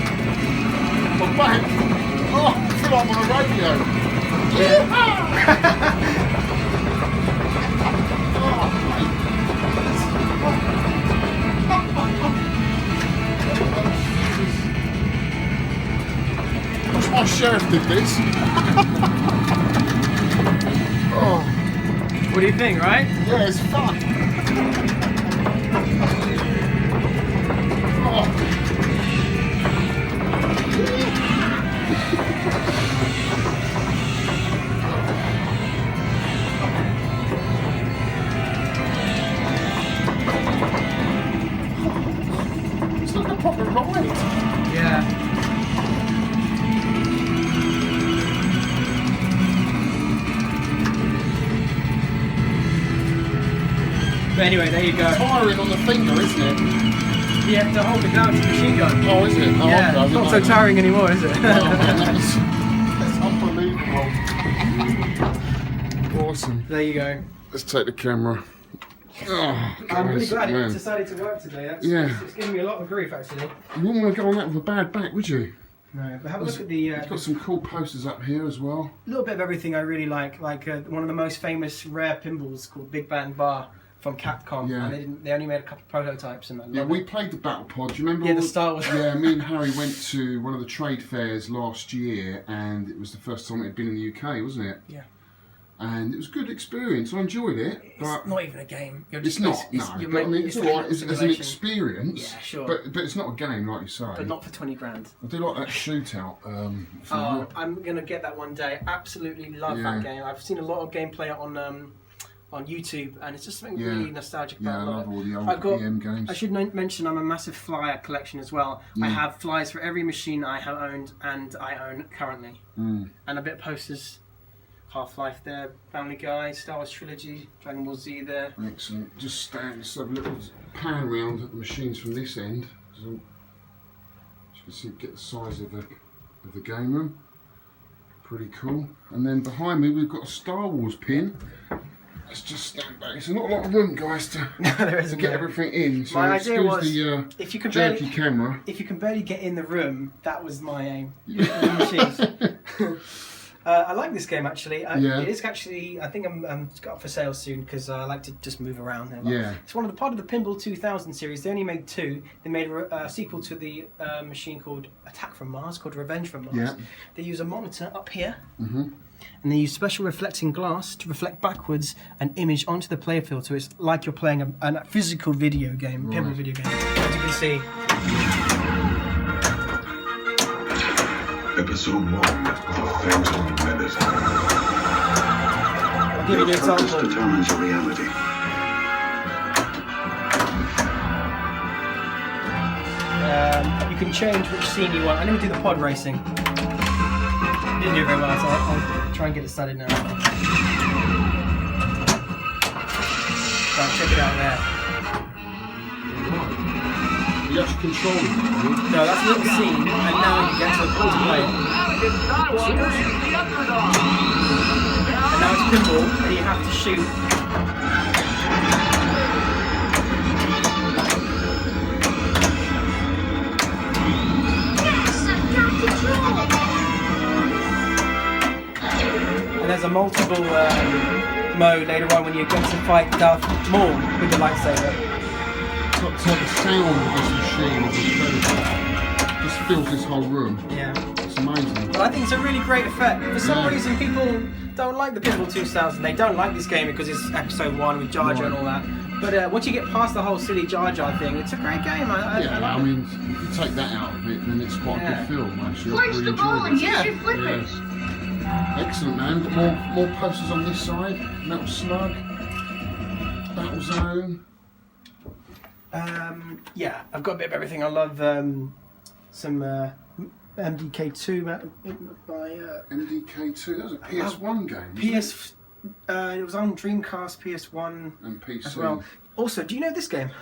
I'm back. Oh, I feel like I'm on a radio. Wish my sheriff did this. Oh, What do you think, right? yeah, it's fun. Oh. It's like a proper ride. Yeah. But anyway, there you go. Tiring on the finger, isn't it? You have to hold it down to the machine gun. Oh, is it? Oh, Yeah, okay, I it's not didn't so know. tiring anymore, is it? Oh, man, that's unbelievable. Awesome. There you go. Let's take the camera. Oh, I'm really guys, glad man. it decided to work today. Yeah. It's giving me a lot of grief, actually. You wouldn't want to go on that with a bad back, would you? No, but have a look at the It's got some cool posters up here as well. little bit of everything I really like one of the most famous rare pinballs called Big Bang Bar from Capcom. Yeah. And they only made a couple of prototypes and I Yeah, love we it. played the Battle Pod. Do you remember? Yeah, the Starwars. Yeah, me and Harry went to one of the trade fairs last year, and it was the first time it had been in the UK, wasn't it? Yeah. And it was a good experience. I enjoyed it. It's But not even a game. You're it's just, not. No, you're but I mean, it's it's alright as an simulation. experience. Yeah, sure. But it's not a game, like you say. But not for 20 grand. I do like that shootout. Oh, I'm gonna get that one day. Absolutely love Yeah. that game. I've seen a lot of gameplay on on YouTube, and it's just something really nostalgic about. Yeah, I love all the old I've got, EM games. I should mention I'm a massive flyer collection as well. I have flyers for every machine I have owned and I own currently, and a bit of posters. Half-Life there, Family Guy, Star Wars Trilogy, Dragon Ball Z there. Excellent. Just stand, just have a little pan round at the machines from this end. So you can see, get the size of the game room. Pretty cool. And then behind me we've got a Star Wars pin. Let's just stand back. It's not a lot of room, guys, to get everything in. So my idea was, the if you can jerky camera. If you can barely get in the room, that was my aim. Machines. I like this game actually. It is actually. I think I'm it's got up for sale soon because I like to just move around. It's one of the part of the Pinball 2000 series. They only made 2. They made a sequel to the machine called Attack from Mars, called Revenge from Mars. Yeah. They use a monitor up here, and they use special reflecting glass to reflect backwards an image onto the player field. So it's like you're playing a physical video game, pinball video game. As you can see. Episode 1 of Phantom Menace. I'll give you an example. Determines your reality. You can change which scene you want. I'm going to do the pod racing. Didn't do it very well, so I'll try and get it started now. Right, check it out there. You have to control it. No, that's a little scene, and now you get to play it. And now it's pinball, and you have to shoot. And there's a multiple mode later on when you're going to fight Darth Maul with the lightsaber. The sound of this machine is incredible. Just fills this whole room. Yeah. It's amazing. But I think it's a really great effect. For some reason, people don't like the Pinball 2000. They don't like this game because it's episode 1 with Jar Jar and all that. But once you get past the whole silly Jar Jar thing, it's a great game. I mean, if you take that out of it, then it's quite a good film, actually. Punch the ball and use your flippers. Excellent, man. Got more posters on this side. Metal Slug. Battle Zone. I've got a bit of everything. I love some MDK2 by MDK2. That was a PS1 game. It was on Dreamcast, PS1, and PC as well. Also, do you know this game?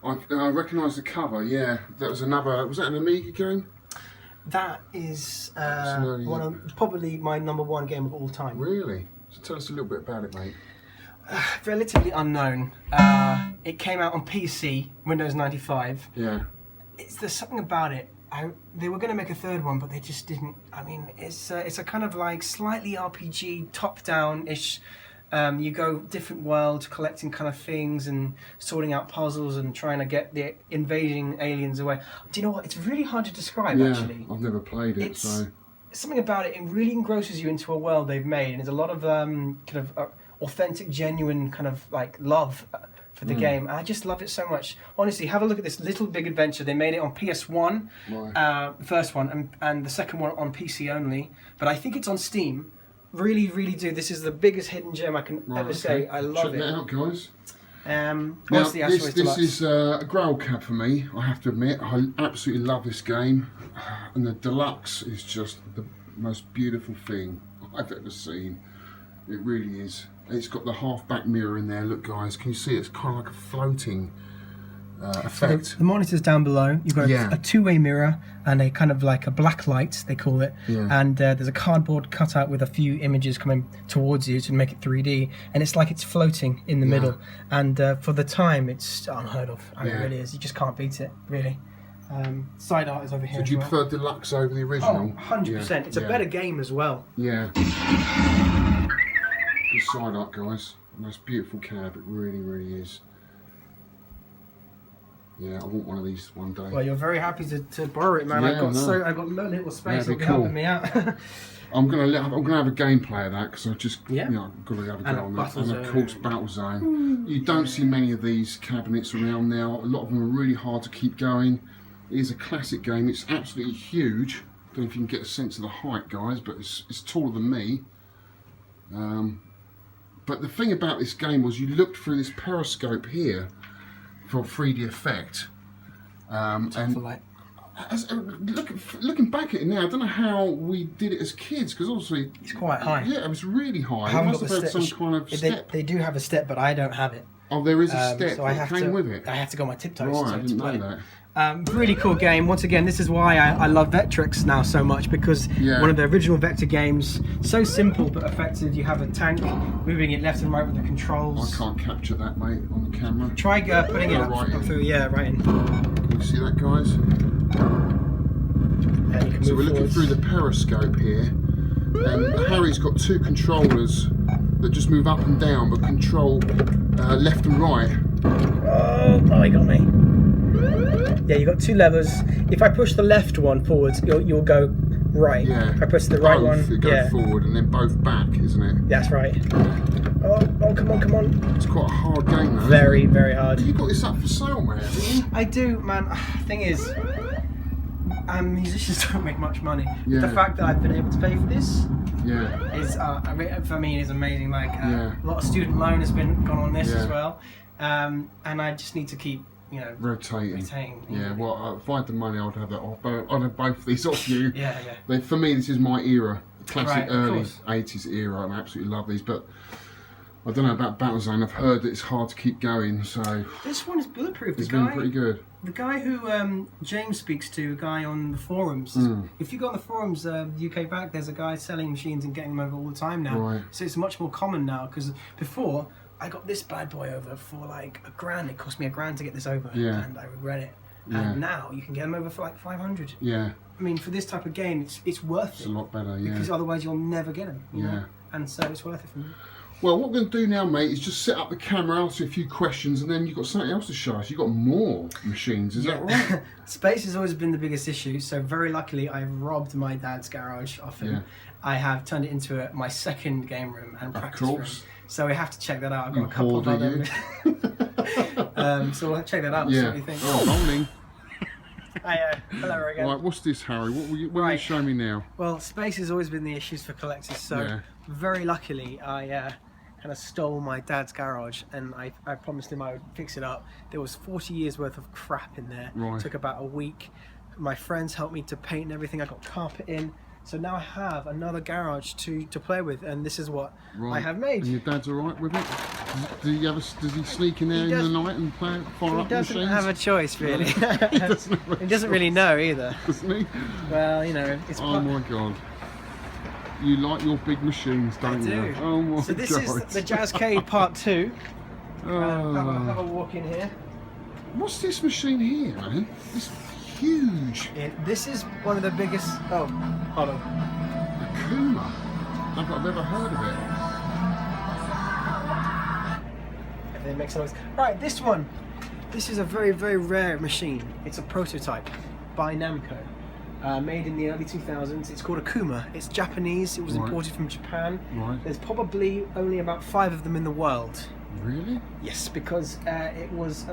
I recognise the cover. Yeah, that was another. Was that an Amiga game? That is probably my #1 game of all time. Really? So tell us a little bit about it, mate. Relatively unknown. It came out on PC, Windows 95. Yeah. There's something about it. They were going to make a third one, but they just didn't. I mean, it's a kind of like slightly RPG, top-down-ish. You go different worlds, collecting kind of things and sorting out puzzles and trying to get the invading aliens away. Do you know what? It's really hard to describe, actually. I've never played it, so... Something about it, it really engrosses you into a world they've made, and there's a lot of authentic, genuine kind of like love for the game. I just love it so much. Honestly, have a look at this Little Big Adventure. They made it on PS1, the first one, and the second one on PC only. But I think it's on Steam. Really, really do. This is the biggest hidden gem I can ever say. I love it. Check that out, guys. Now, this is a grail cab for me, I have to admit. I absolutely love this game. And the Deluxe is just the most beautiful thing I've ever seen. It really is. It's got the half-back mirror in there. Look, guys, can you see? It's kind of like a floating effect. So the monitor's down below. You've got a two-way mirror and a kind of like a black light, they call it. Yeah. And there's a cardboard cutout with a few images coming towards you to make it 3D. And it's like it's floating in the middle. And for the time, it's unheard of. I mean, it really is. You just can't beat it, really. Side art is over here. So do you prefer Deluxe over the original? Oh, 100%. It's a better game as well. Yeah. Good side art, guys. Most beautiful cab. It really, really is. Yeah, I want one of these one day. Well, you're very happy to borrow it, man. Yeah, I've got no little space. Yeah, It'll be helping me out. I'm gonna have a gameplay of that because I just I've got to have a go on that. And of course, Battle Zone. You don't see many of these cabinets around now. A lot of them are really hard to keep going. It is a classic game. It's absolutely huge. Don't know if you can get a sense of the height, guys, but it's taller than me. But the thing about this game was you looked through this periscope here for 3D effect. Looking back at it now, I don't know how we did it as kids, because obviously it's quite high. Yeah, it was really high. I It must have had some kind of step. They do have a step, but I don't have it. Oh, there is a step so I that have came to, with it. I have to go on my tiptoes. Right, I to didn't play. know that. Really cool game. Once again, this is why I love Vectrex now so much, because one of the original Vector games, so simple but effective. You have a tank, moving it left and right with the controls. I can't capture that, mate, on the camera. Try putting it up through, yeah, right in. Can you see that, guys? And you can So move we're looking forwards. through the periscope here, and Harry's got two controllers that just move up and down, but control left and right. Oh, he got me. Yeah, you got two levers. If I push the left one forwards, you'll go right. Yeah. If I push the right both, one, it goes forward, and then both back, isn't it? That's right. Oh, come on. It's quite a hard game, though. Very, very hard. You got this up for sale, man, haven't you? I do, man. Thing is, musicians don't make much money. Yeah. The fact that I've been able to pay for this Yeah. is, for me, is amazing. Like, Yeah. a lot of student loan has been gone on this Yeah. as well, and I just need to keep, Rotating. you Yeah, know. well, if I had the money, I'd have that off. I'd have both of these off you. Yeah. But for me, this is my era, classic Right, of early course. 80s era, and I absolutely love these. But I don't know about Battlezone. I've heard that it's hard to keep going, so This one is bulletproof. it's been pretty good. The guy who James speaks to, a guy on the forums. If you go on the forums, UK back, there's a guy selling machines and getting them over all the time now. Right. So it's much more common now, because before I got this bad boy over for like $1,000. It cost me $1,000 to get this over, Yeah. and I regret it. Yeah. And now you can get them over for like 500. Yeah, I mean, for this type of game, it's worth it's it, a lot better. Yeah. because otherwise you'll never get them. You Yeah. know? And so it's worth it for me. Well, what we're going to do now, mate, is just set up the camera, answer a few questions, and then you've got something else to show us. You've got more machines, is that right? Space has always been the biggest issue, so very luckily I've robbed my dad's garage off him. Yeah. I have turned it into my second game room and practice room. course. So we have to check that out. I've got You a couple of hoarder, other. So we'll check that out and see Yeah. what you think. Oh, morning. Hello again. Right, what's this, Harry? What will you Right. show me now? Well, space has always been the issues for collectors, so Yeah. very luckily I kind of stole my dad's garage, and I promised him I would fix it up. There was 40 years worth of crap in there. Right. It took about a week. My friends helped me to paint and everything. I got carpet in. So now I have another garage to play with, and this is what Right. I have made. And your dad's all right with it? Does he sneak in there He in the does- night and fire He up the doesn't machines? have a choice, really. He doesn't have a He doesn't really choice, know either. doesn't he? Well, it's Oh my god. You like your big machines, don't do. you? Oh my So this god. is the Jazzcade Part 2. Oh. Have a walk in here. What's this machine here, man? It's huge. This is one of the biggest. Oh, hold on. A Kuma. I've never heard of it. If they make some noise. Right, this one. This is a very, very rare machine. It's a prototype by Namco. Made in the early 2000s. It's called a Kuma. It's Japanese. It was Right. imported from Japan. Right. There's probably only about 5 of them in the world. Really? Yes, because it was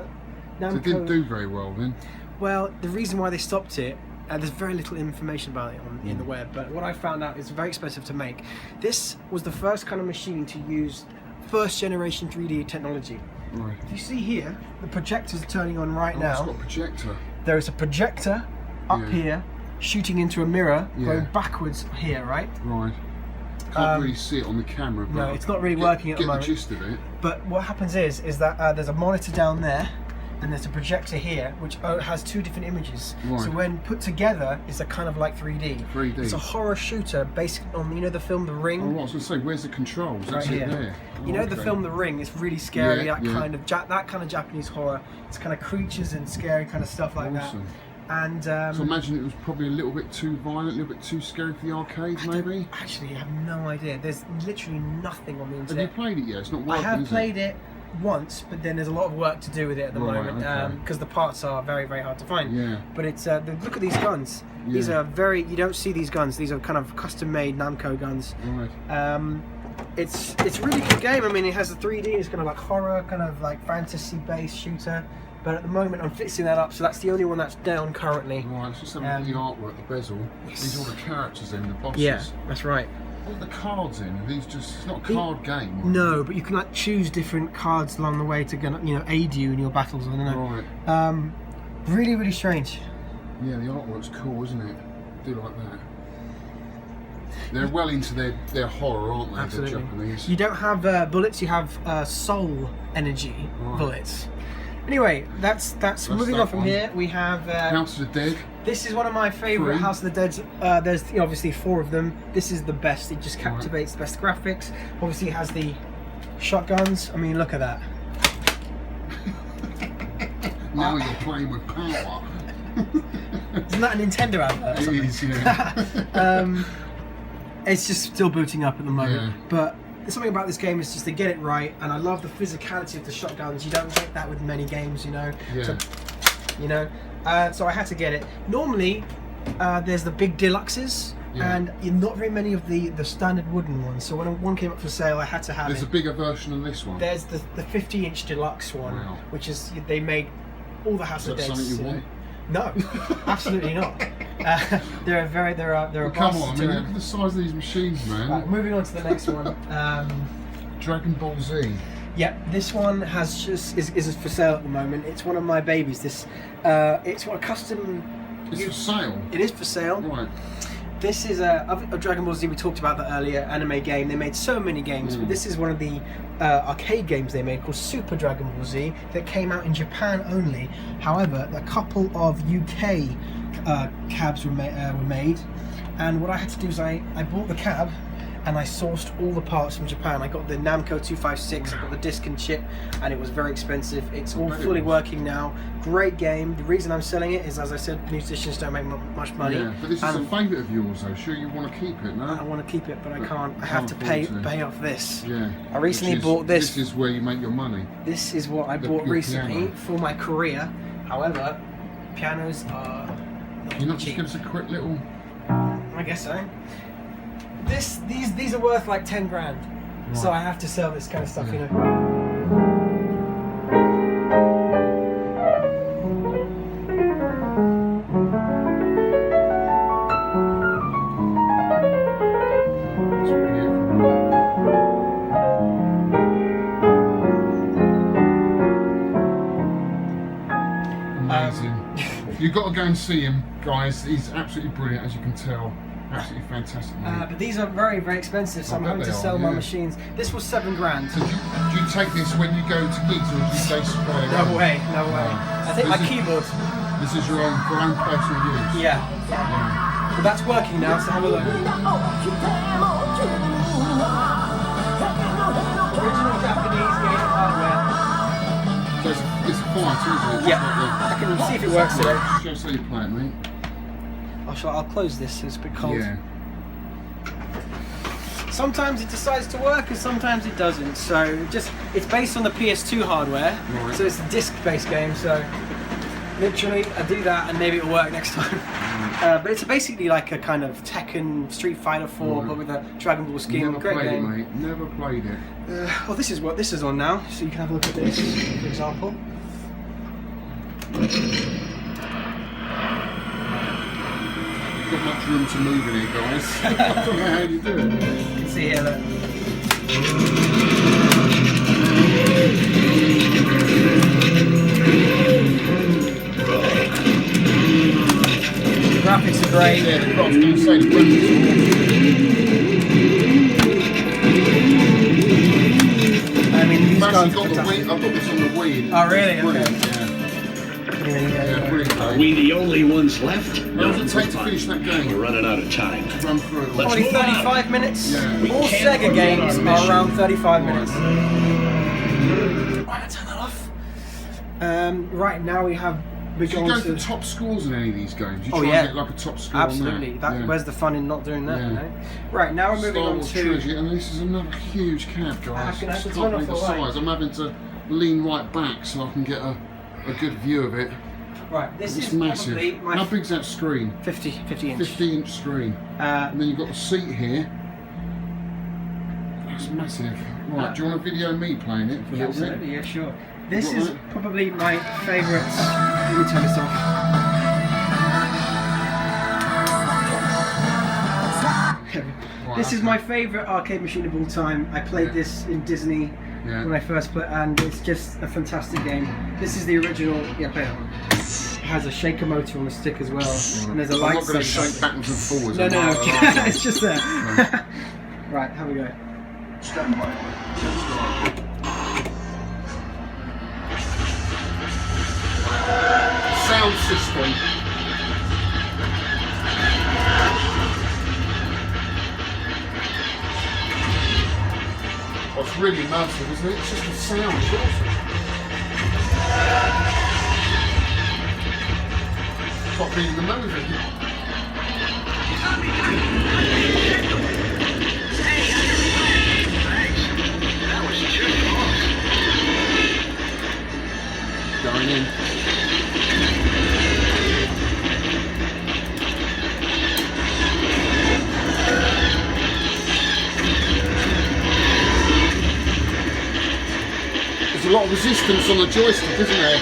Namco. So it didn't do very well then. Well, the reason why they stopped it, there's very little information about it in the web, but what I found out is very expensive to make. This was the first kind of machine to use first generation 3D technology. Right. If you see here, the projector's turning on right Oh, now. it's got a projector. There is a projector up Yeah. here, shooting into a mirror, Yeah. going backwards here, right? Right. Can't really see it on the camera, but no, it's not really working at the moment. Get the gist of it. But what happens is that there's a monitor down there, and there's a projector here, which has 2 different images. Right. So when put together, it's a kind of like 3D. 3D. It's a horror shooter based on, the film The Ring. Oh, what I was going to say, where's the controls? Right That's here. it there. You Oh, know the okay. film The Ring? It's really scary. Yeah, that yeah. kind of that kind of Japanese horror. It's kind of creatures and scary kind of stuff like Awesome. that. And So imagine it was probably a little bit too violent, a little bit too scary for the arcades, maybe? actually, I have no idea. There's literally nothing on the Have you internet. played it yet? It's not I working, have is played it once, but then there's a lot of work to do with it at the Right, moment okay. because the parts are very, very hard to find. Yeah. But it's look at these guns. These Yeah. are you don't see these guns. These are kind of custom-made Namco guns. Right. It's a really good game. I mean, it has a 3D. It's kind of like horror, kind of like fantasy-based shooter. But at the moment, I'm fixing that up, so that's the only one that's down currently. Right, it's just having the artwork, the bezel. These are all the characters in, the bosses. Yeah, that's right. what are the cards in? Are these just, it's not a card game? No, but you can like choose different cards along the way to aid you in your battles. I don't know. Right. Really, really strange. Yeah, the artwork's cool, isn't it? I do like that. They're well into their horror, aren't they? Absolutely. The Japanese. You don't have bullets, you have soul energy bullets. Anyway, that's moving on from here. We have House of the Dead. This is one of my favourite House of the Deads. There's obviously 4 of them. This is the best. It just captivates. The best graphics. Obviously, it has the shotguns. I mean, look at that. Now you're playing with power. Isn't that a Nintendo advert? It is, yeah. It's just still booting up at the moment. Yeah. But something about this game is just to get it right, and I love the physicality of the shotguns. You don't get that with many games, you know. Yeah. So I had to get it. Normally, there's the big deluxes, and not very many of the standard wooden ones. So when one came up for sale, I had to have There's a bigger version of this one. There's the 50-inch deluxe one, which is they made all the House of Dead. Something you want? No, absolutely not. They're a come on, I mean, look at the size of these machines, man. Right, moving on to the next one. Dragon Ball Z. Yep, this one is for sale at the moment. It's one of my babies. This it's what a custom. It's for sale. It is for sale. Right. This is a Dragon Ball Z. We talked about that earlier. Anime game. They made so many games, but this is one of the arcade games they made called Super Dragon Ball Z that came out in Japan only. However, a couple of UK cabs were made, and what I had to do is I bought the cab and I sourced all the parts from Japan. I got the Namco 256, I got the disc and chip, and it was very expensive. It's all fully working now. Great game. The reason I'm selling it is, as I said, musicians don't make much money. Yeah, but this is a favourite of yours, though. Sure, you want to keep it, no? I want to keep it, but I can't. I have to pay off this. Yeah. I recently bought this. This is where you make your money. This is what I bought recently piano. for my career. However, pianos are Can you not just cheap. give us a quick little... I guess so. These are worth like 10 grand, so I have to sell this kind of stuff, you know. Amazing. You've got to go and see him, guys. He's absolutely brilliant, as you can tell. Absolutely fantastic, mate. But these are very, very expensive, so I'm having to sell my machines. This was 7 grand. So do you take this when you go to gigs, or do you stay spray? No way, no way. I think my keyboard. This is your own, for own personal use? Yeah. But that's working now, so have a look. Original Japanese game hardware. So it's fine, isn't it? Yeah. I can see if it works today. Just so you play it, mate. I'll close this, it's a bit cold. Yeah. Sometimes it decides to work and sometimes it doesn't. So it's based on the PS2 hardware. Right. So it's a disc-based game, so literally I do that and maybe it'll work next time. But it's basically like a kind of Tekken Street Fighter 4 but with a Dragon Ball skin. Never Great played game. it, mate. Never played it. Well, this is what this is on now, so you can have a look at this, for example. Got much room to move in here, guys. I don't know how you do it. You can see here, look. The graphics are great. Yeah, I was going to say the graphics I mean, these are guys got the Wii. I've got this on the Wii. Oh, really? Brilliant, Okay. yeah. Yeah, Brilliant. Are we the only ones left? How does it take to finish that We're game? running out of time. Run through it. Let's Only move on. 35 minutes. Yeah. We All can't Sega games forget our are mission. around 35 minutes. Right, turn that off. Right, now we have... Do you go for top scores in any of these games? You try yeah. and get like a top score Absolutely. on that. Yeah. Where's the fun in not doing that, Yeah. you know? Right, now we're moving on Starwars to... trilogy, and this is another huge cab, guys. can It's turn not off really the the light. size. I'm having to lean right back so I can get a good view of it. Right, this It's is massive. probably my... How big's that screen? 50 inch. 50-inch screen. And then you've got the seat here. That's massive. Right, do you want to video me playing it for a little bit? Absolutely, yeah, sure. This Got is that? probably my favourite... Let me turn this off. Right, This is my favourite arcade machine of all time. I played this in Disney when I first played, and it's just a fantastic game. This is the original. Yeah, play that one. It has a shaker motor on the stick as well, and there's a lightsaber. I'm not going to shake backwards and forwards. No, it's just there. Right, have a go. Stand by. Sound system. Oh, it's really immersive, isn't it? It's just the sound. It's awesome. It's like being in the movie. Going in. There's a lot of resistance on the joystick, isn't there?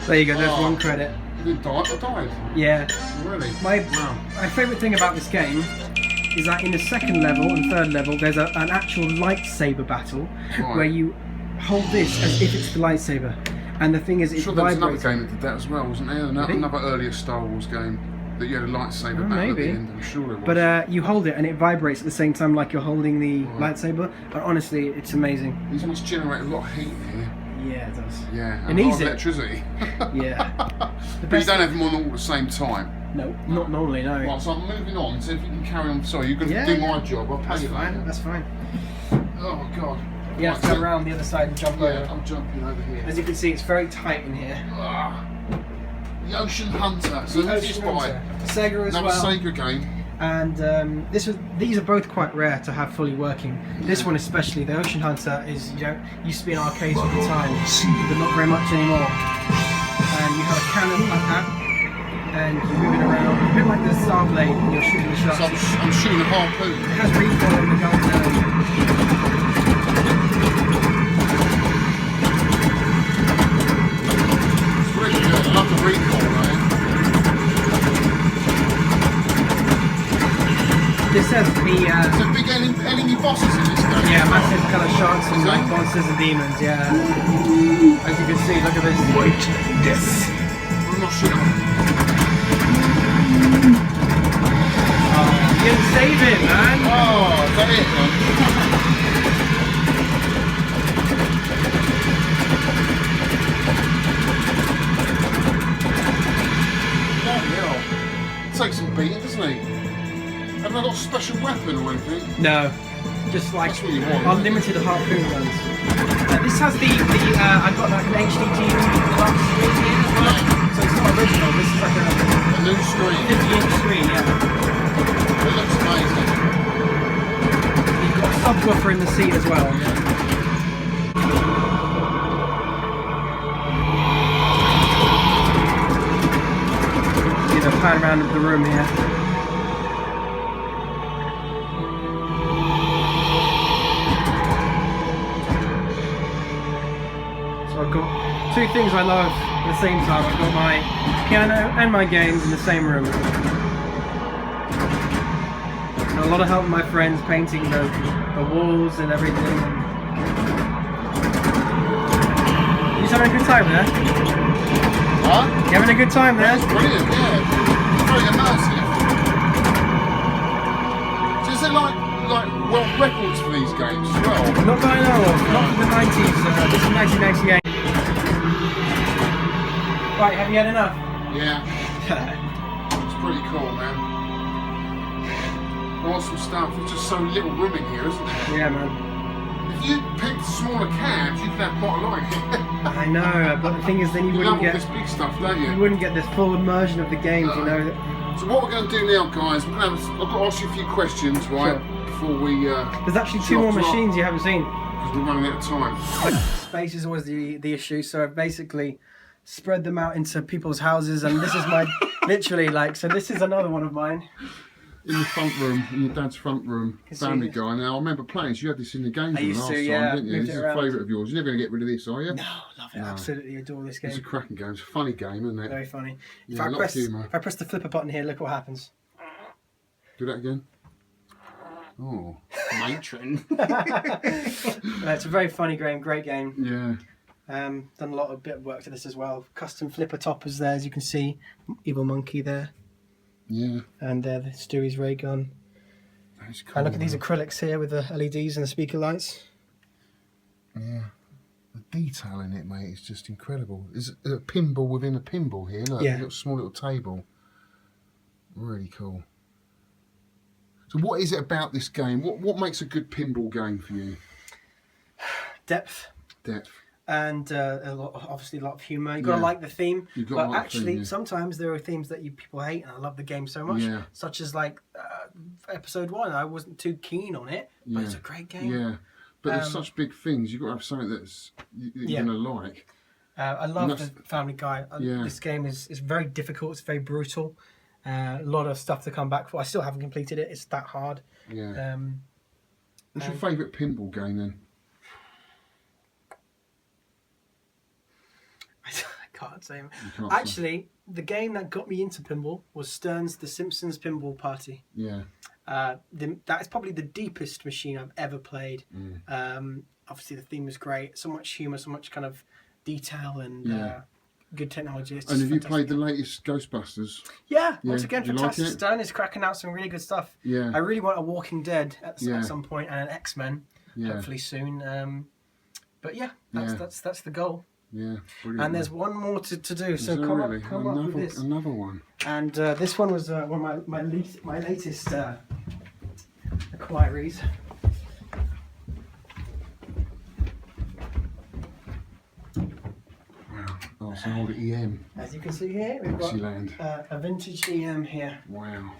There you go, there's one credit. You died? Yeah. Really? My favourite thing about this game is that in the second level and third level there's an actual lightsaber battle where you hold this as if it's the lightsaber. And the thing is, it vibrates. There was another game that did that as well, wasn't there? Another earlier Star Wars game that you had a lightsaber battle at the end, I'm sure it was. But you hold it and it vibrates at the same time like you're holding the lightsaber. And honestly, it's amazing. These must generate a lot of heat here. Yeah, it does. Yeah, and a lot of electricity. Yeah. But you don't have them on all at the same time. No, not normally, no. Right, so I'm moving on, so if you can carry on. Sorry, you're going to do my job, I'll pay you later. That's fine. Oh, God. You have to go around the other side and jump over. Yeah, I'm jumping over here. As you can see, it's very tight in here. The Ocean Hunter. So this is by Sega as another well. Sega game. And these are both quite rare to have fully working. This one especially, the Ocean Hunter, used to be in arcades all the time, but not very much anymore. And you have a cannon like that, and you're moving around, a bit like the Starblade when you're shooting the shots. So I'm shooting a harpoon. It has recoil on the gun now. It's really good. I love the recoil, right? This has the There's big enemy bosses in this game. yeah, massive kind of sharks and like monsters and demons. Yeah, as you can see, look at this. White death. I'm not shooting. Oh, you didn't save it, man. Oh, is that it, man? Takes some beating, doesn't he? Haven't I got a special weapon or anything? No, just like That's what you want, unlimited harpoon guns. This has I've got like an HD TV deluxe screen here as well, so it's not original. This is like a new screen. 50-inch screen, yeah. It looks amazing. You've got a subwoofer in the seat as well. See the pan around the room here. I've got two things I love at the same time. I've got my piano and my games in the same room. And a lot of help with my friends painting the walls and everything. You having a good time there? What? You having a good time there? That's brilliant, yeah. It's very immersive. So is there like world records for these games as well? Not that I know of. Not from the 90s. This is 1998. Right, have you had enough? Yeah. It's pretty cool, man. Awesome stuff. There's just so little room in here, isn't there? Yeah, man. If you picked smaller cabs, you could have quite a lot in here. I know, but the thing is, then you You wouldn't love all get this big stuff, don't you you? wouldn't get this full immersion of the games, you know. So what we're going to do now, guys, I've got to ask you a few questions, right, before we... There's actually two more machines you haven't seen. Because we're running out of time. Space is always the issue, so I've basically spread them out into people's houses, and this is my, literally, like, so this is another one of mine. in the front room, in your dad's front room, Family Guy. Now, I remember playing this. You had this in the game room last time, didn't you? This is a favourite of yours. You're never going to get rid of this, are you? No, love it. No. Absolutely adore this game. It's a cracking game. It's a funny game, isn't it? Very funny. Yeah, if I press the flipper button here, look what happens. Do that again. Oh, matron. It's a very funny game, great game. Yeah. Done a lot of bit of work to this as well. Custom flipper toppers there, as you can see. Evil Monkey there. Yeah. And there, the Stewie's ray gun. That's cool. And look at these acrylics here with the LEDs and the speaker lights. Yeah. The detail in it, mate, is just incredible. There's a pinball within a pinball here. Look, a small little table. Really cool. So what is it about this game? What makes a good pinball game for you? Depth. Depth. And obviously a lot of humour. You've got to like the theme. But actually, sometimes there are themes that people hate, and I love the game so much. Yeah. Such as like episode 1, I wasn't too keen on it, but it's a great game. Yeah. But there's such big things. You've got to have something that's you're going to like. I love the Family Guy. This game is very difficult. It's very brutal. A lot of stuff to come back for. I still haven't completed it. It's that hard. Yeah. What's your favourite pinball game then? I can't say. Actually, the game that got me into pinball was Stern's The Simpsons Pinball Party. Yeah. That is probably the deepest machine I've ever played. Obviously, the theme was great. So much humour, so much kind of detail and good technology. And have you played the latest Ghostbusters? Yeah, once again, fantastic. Like Stern is cracking out some really good stuff. Yeah. I really want a Walking Dead at some point and an X-Men, hopefully soon. But that's the goal. Yeah, brilliant. And there's one more to do, so come up with this. Another one. And this one was one of my latest acquiries. Wow, oh, it's an old EM. As you can see here, we've got a vintage EM here. Wow.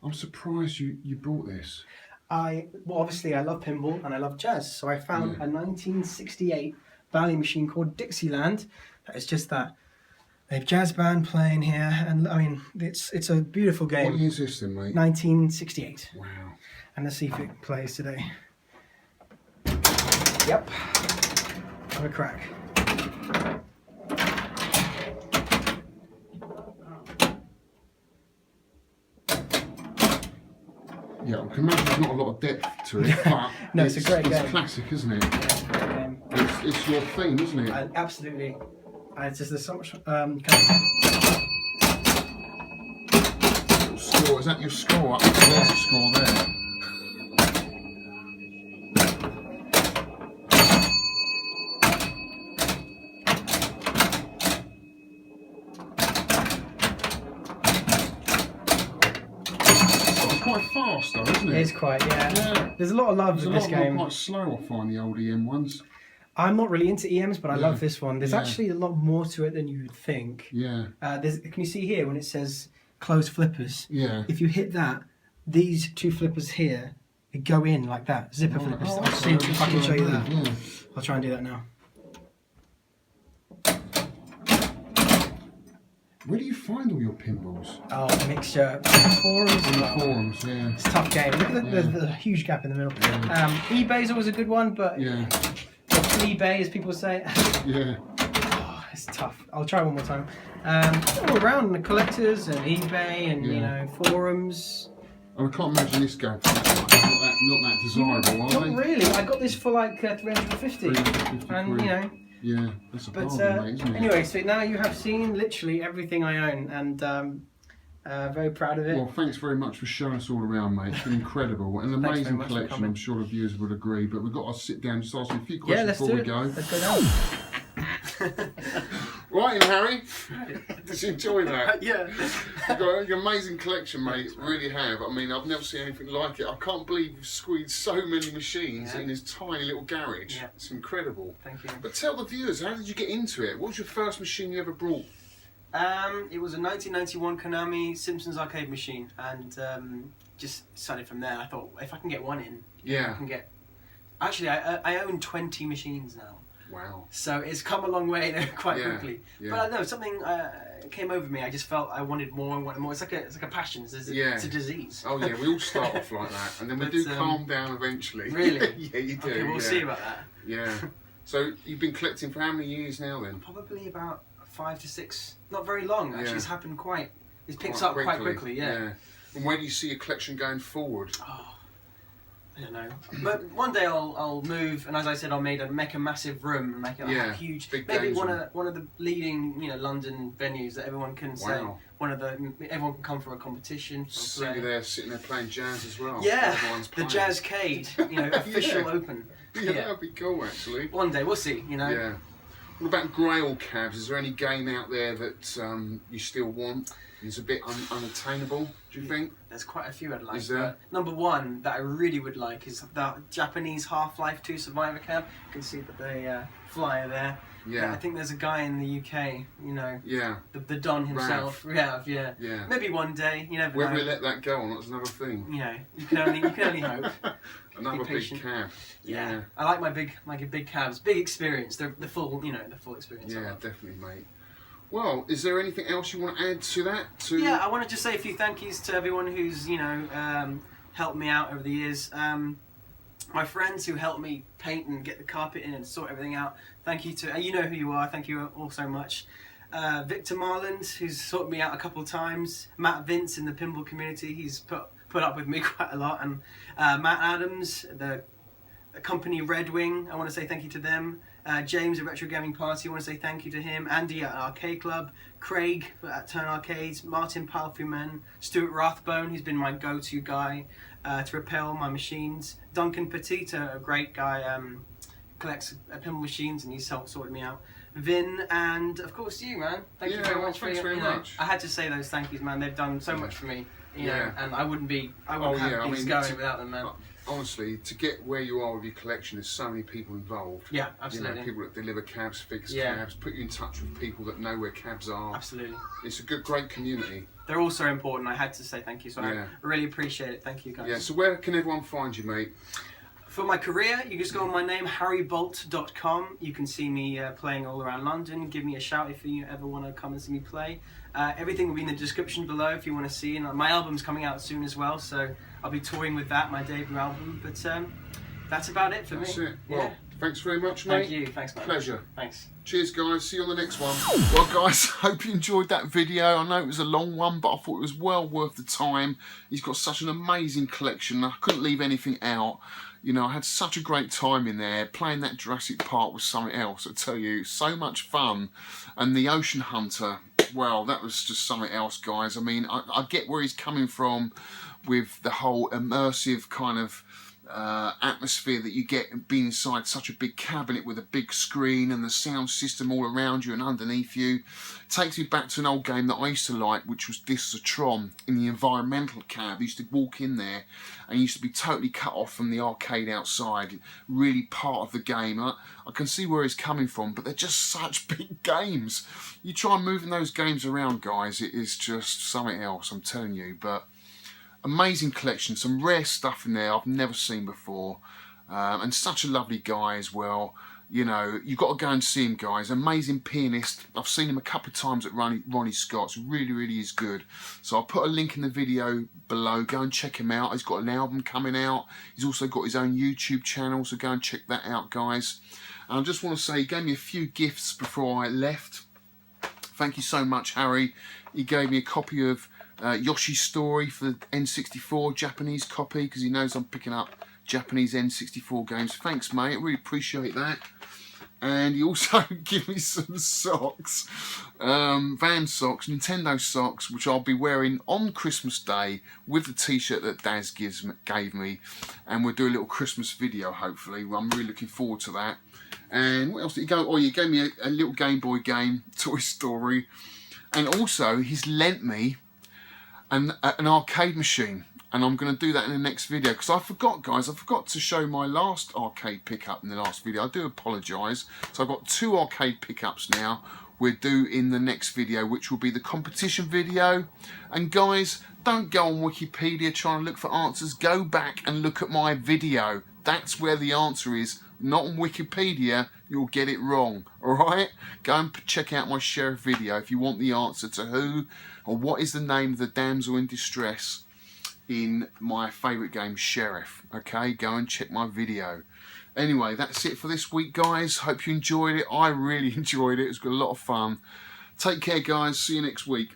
I'm surprised you brought this. Obviously I love pinball and I love jazz, so I found a 1968 Valley machine called Dixieland. That is just that. They have jazz band playing here, and I mean, it's a beautiful game. What year is this then, mate? 1968. Wow. And let's see if it plays today. Yep. Have a crack. Yeah, I can imagine there's not a lot of depth to it, but no, it's a great game. It's classic, isn't it? Yeah, it's your theme, isn't it? Absolutely. It's just there's so much Score, is that your score? There's a score there. It's quite fast though, isn't it? It is quite, yeah. There's a lot of love in this game. There's a lot more quite slow, I find, the old EM ones. I'm not really into EMs, but I love this one. There's actually a lot more to it than you would think. Yeah. Can you see here when it says close flippers? Yeah. If you hit that, these two flippers here, they go in like that. Zipper flippers. I'll see if I can show you that. Yeah. I'll try and do that now. Where do you find all your pinballs? Oh, a mixture. Forums. Yeah. It's a tough game. Look at there's a huge gap in the middle. Yeah. eBay's always a good one, but eBay, as people say. Yeah. Oh, it's tough. I'll try one more time. All around the collectors and eBay and forums. Oh, I can't imagine this going for not that desirable, are they? Not really. I got this for like 350. And yeah, that's a bargain, mate, isn't it? Anyway, so now you have seen literally everything I own, and very proud of it. Well, thanks very much for showing us all around, mate. It's been incredible. An amazing collection, I'm sure the viewers would agree. But we've got to sit down and just ask you a few questions before we go. Let's go down. Right, Harry. Did you enjoy that? Yeah. You've got an amazing collection, mate. Really have. I mean, I've never seen anything like it. I can't believe you've squeezed so many machines in this tiny little garage. Yeah. It's incredible. Thank you. But tell the viewers, how did you get into it? What was your first machine you ever brought? It was a 1991 Konami Simpsons arcade machine, and just started from there. I thought, if I can get one in, I can get... Actually, I own 20 machines now. Wow. So it's come a long way quite quickly. Yeah. But I know something came over me. I just felt I wanted more and wanted more. It's like a passion. It's a disease. Oh yeah, we all start off like that, and then we do calm down eventually. Really? Yeah, you do. Okay, we'll see about that. Yeah. So you've been collecting for how many years now then? Probably about 5 to 6. Not very long actually. Yeah. It's happened quite. It picks up quite quickly. Yeah. And where do you see your collection going forward? Oh, I don't know. But one day I'll move, and as I said, I'll make a massive room and make it a huge, big maybe games one of the leading London venues that everyone can say. Everyone can come for a competition. See you there sitting there playing jazz as well. Yeah, Everyone's the playing. Jazzcade, official open. Yeah, that'd be cool actually. One day we'll see. Yeah. What about Grail cabs? Is there any game out there that you still want? It's a bit unattainable, do you think? There's quite a few I'd like. Is there? Number one that I really would like is the Japanese Half-Life 2 Survivor cab. You can see the flyer there. Yeah. I think there's a guy in the UK, Yeah. the Don himself. Yeah. Maybe one day, you never know. Whether we let that go or not is another thing. You can only hope. Another big cab. Yeah. I like my big cabs. Big experience. The full experience. Yeah, definitely, mate. Well, is there anything else you want to add to that? Yeah, I want to just say a few thank yous to everyone who's helped me out over the years. My friends who helped me paint and get the carpet in and sort everything out. Thank you to you know who you are. Thank you all so much. Victor Marland, who's sorted me out a couple of times. Matt Vince in the pinball community, he's put up with me quite a lot. And Matt Adams, the company Red Wing, I want to say thank you to them. James at Retro Gaming Party, I want to say thank you to him. Andy at Arcade Club, Craig at Turn Arcades, Martin Palfuman, Stuart Rathbone, who's been my go-to guy to repair my machines. Duncan Petita, a great guy, collects pinball machines and he's sorted me out. Vin, and of course you, man. Thank you very much. Thanks very much. I had to say those thank yous, man. They've done so much for me. And I wouldn't have things going without them, man. Honestly, to get where you are with your collection, there's so many people involved. Yeah, absolutely. People that deliver cabs, fix cabs, put you in touch with people that know where cabs are. Absolutely. It's a great community. They're all so important. I had to say thank you, so I really appreciate it. Thank you, guys. Yeah. So where can everyone find you, mate? For my career, you just go on my name, harrybolt.com. You can see me playing all around London. Give me a shout if you ever want to come and see me play. Everything will be in the description below if you want to see. And my album's coming out soon as well, so I'll be touring with that, my debut album. But that's about it for me. That's it. Well, thanks very much, mate. Thank you. Thanks, man. Pleasure. Thanks. Cheers, guys. See you on the next one. Well, guys, hope you enjoyed that video. I know it was a long one, but I thought it was well worth the time. He's got such an amazing collection. I couldn't leave anything out. I had such a great time in there. Playing that Jurassic Park was something else. I tell you, so much fun. And the Ocean Hunter, well, that was just something else, guys. I mean, I get where he's coming from with the whole immersive kind of atmosphere that you get being inside such a big cabinet with a big screen and the sound system all around you and underneath you. Takes me back to an old game that I used to like, which was Disc-O-Tron in the environmental cab. I used to walk in there and used to be totally cut off from the arcade outside, really part of the game. I can see where he's coming from, but they're just such big games. You try moving those games around, guys, it is just something else, I'm telling you. But amazing collection, some rare stuff in there I've never seen before, and such a lovely guy as well. You've got to go and see him, guys. Amazing pianist. I've seen him a couple of times at Ronnie Scott's. Really is good. So I'll put a link in the video below. Go and check him out. He's got an album coming out. He's also got his own YouTube channel, so go and check that out, guys. And I just want to say, he gave me a few gifts before I left. Thank you so much, Harry. He gave me a copy of Yoshi's Story for the N64 Japanese copy, because he knows I'm picking up Japanese N64 games. Thanks, mate. I really appreciate that. And he also gave me some socks, Van socks, Nintendo socks, which I'll be wearing on Christmas Day with the t-shirt that Daz gave me. And we'll do a little Christmas video, hopefully. I'm really looking forward to that. And what else did he go? Oh, you gave me a little Game Boy game, Toy Story. And also, he's lent me an arcade machine, and I'm going to do that in the next video, because I forgot, guys, I forgot to show my last arcade pickup in the last video. I do apologise. So I've got 2 arcade pickups now. We'll do in the next video, which will be the competition video. And guys, don't go on Wikipedia trying to look for answers. Go back and look at my video. That's where the answer is not on Wikipedia, you'll get it wrong. Alright? Go and check out my Sheriff video if you want the answer to who or what is the name of the damsel in distress in my favourite game, Sheriff. Okay, go and check my video. Anyway, that's it for this week, guys. Hope you enjoyed it. I really enjoyed it. It was a lot of fun. Take care, guys. See you next week.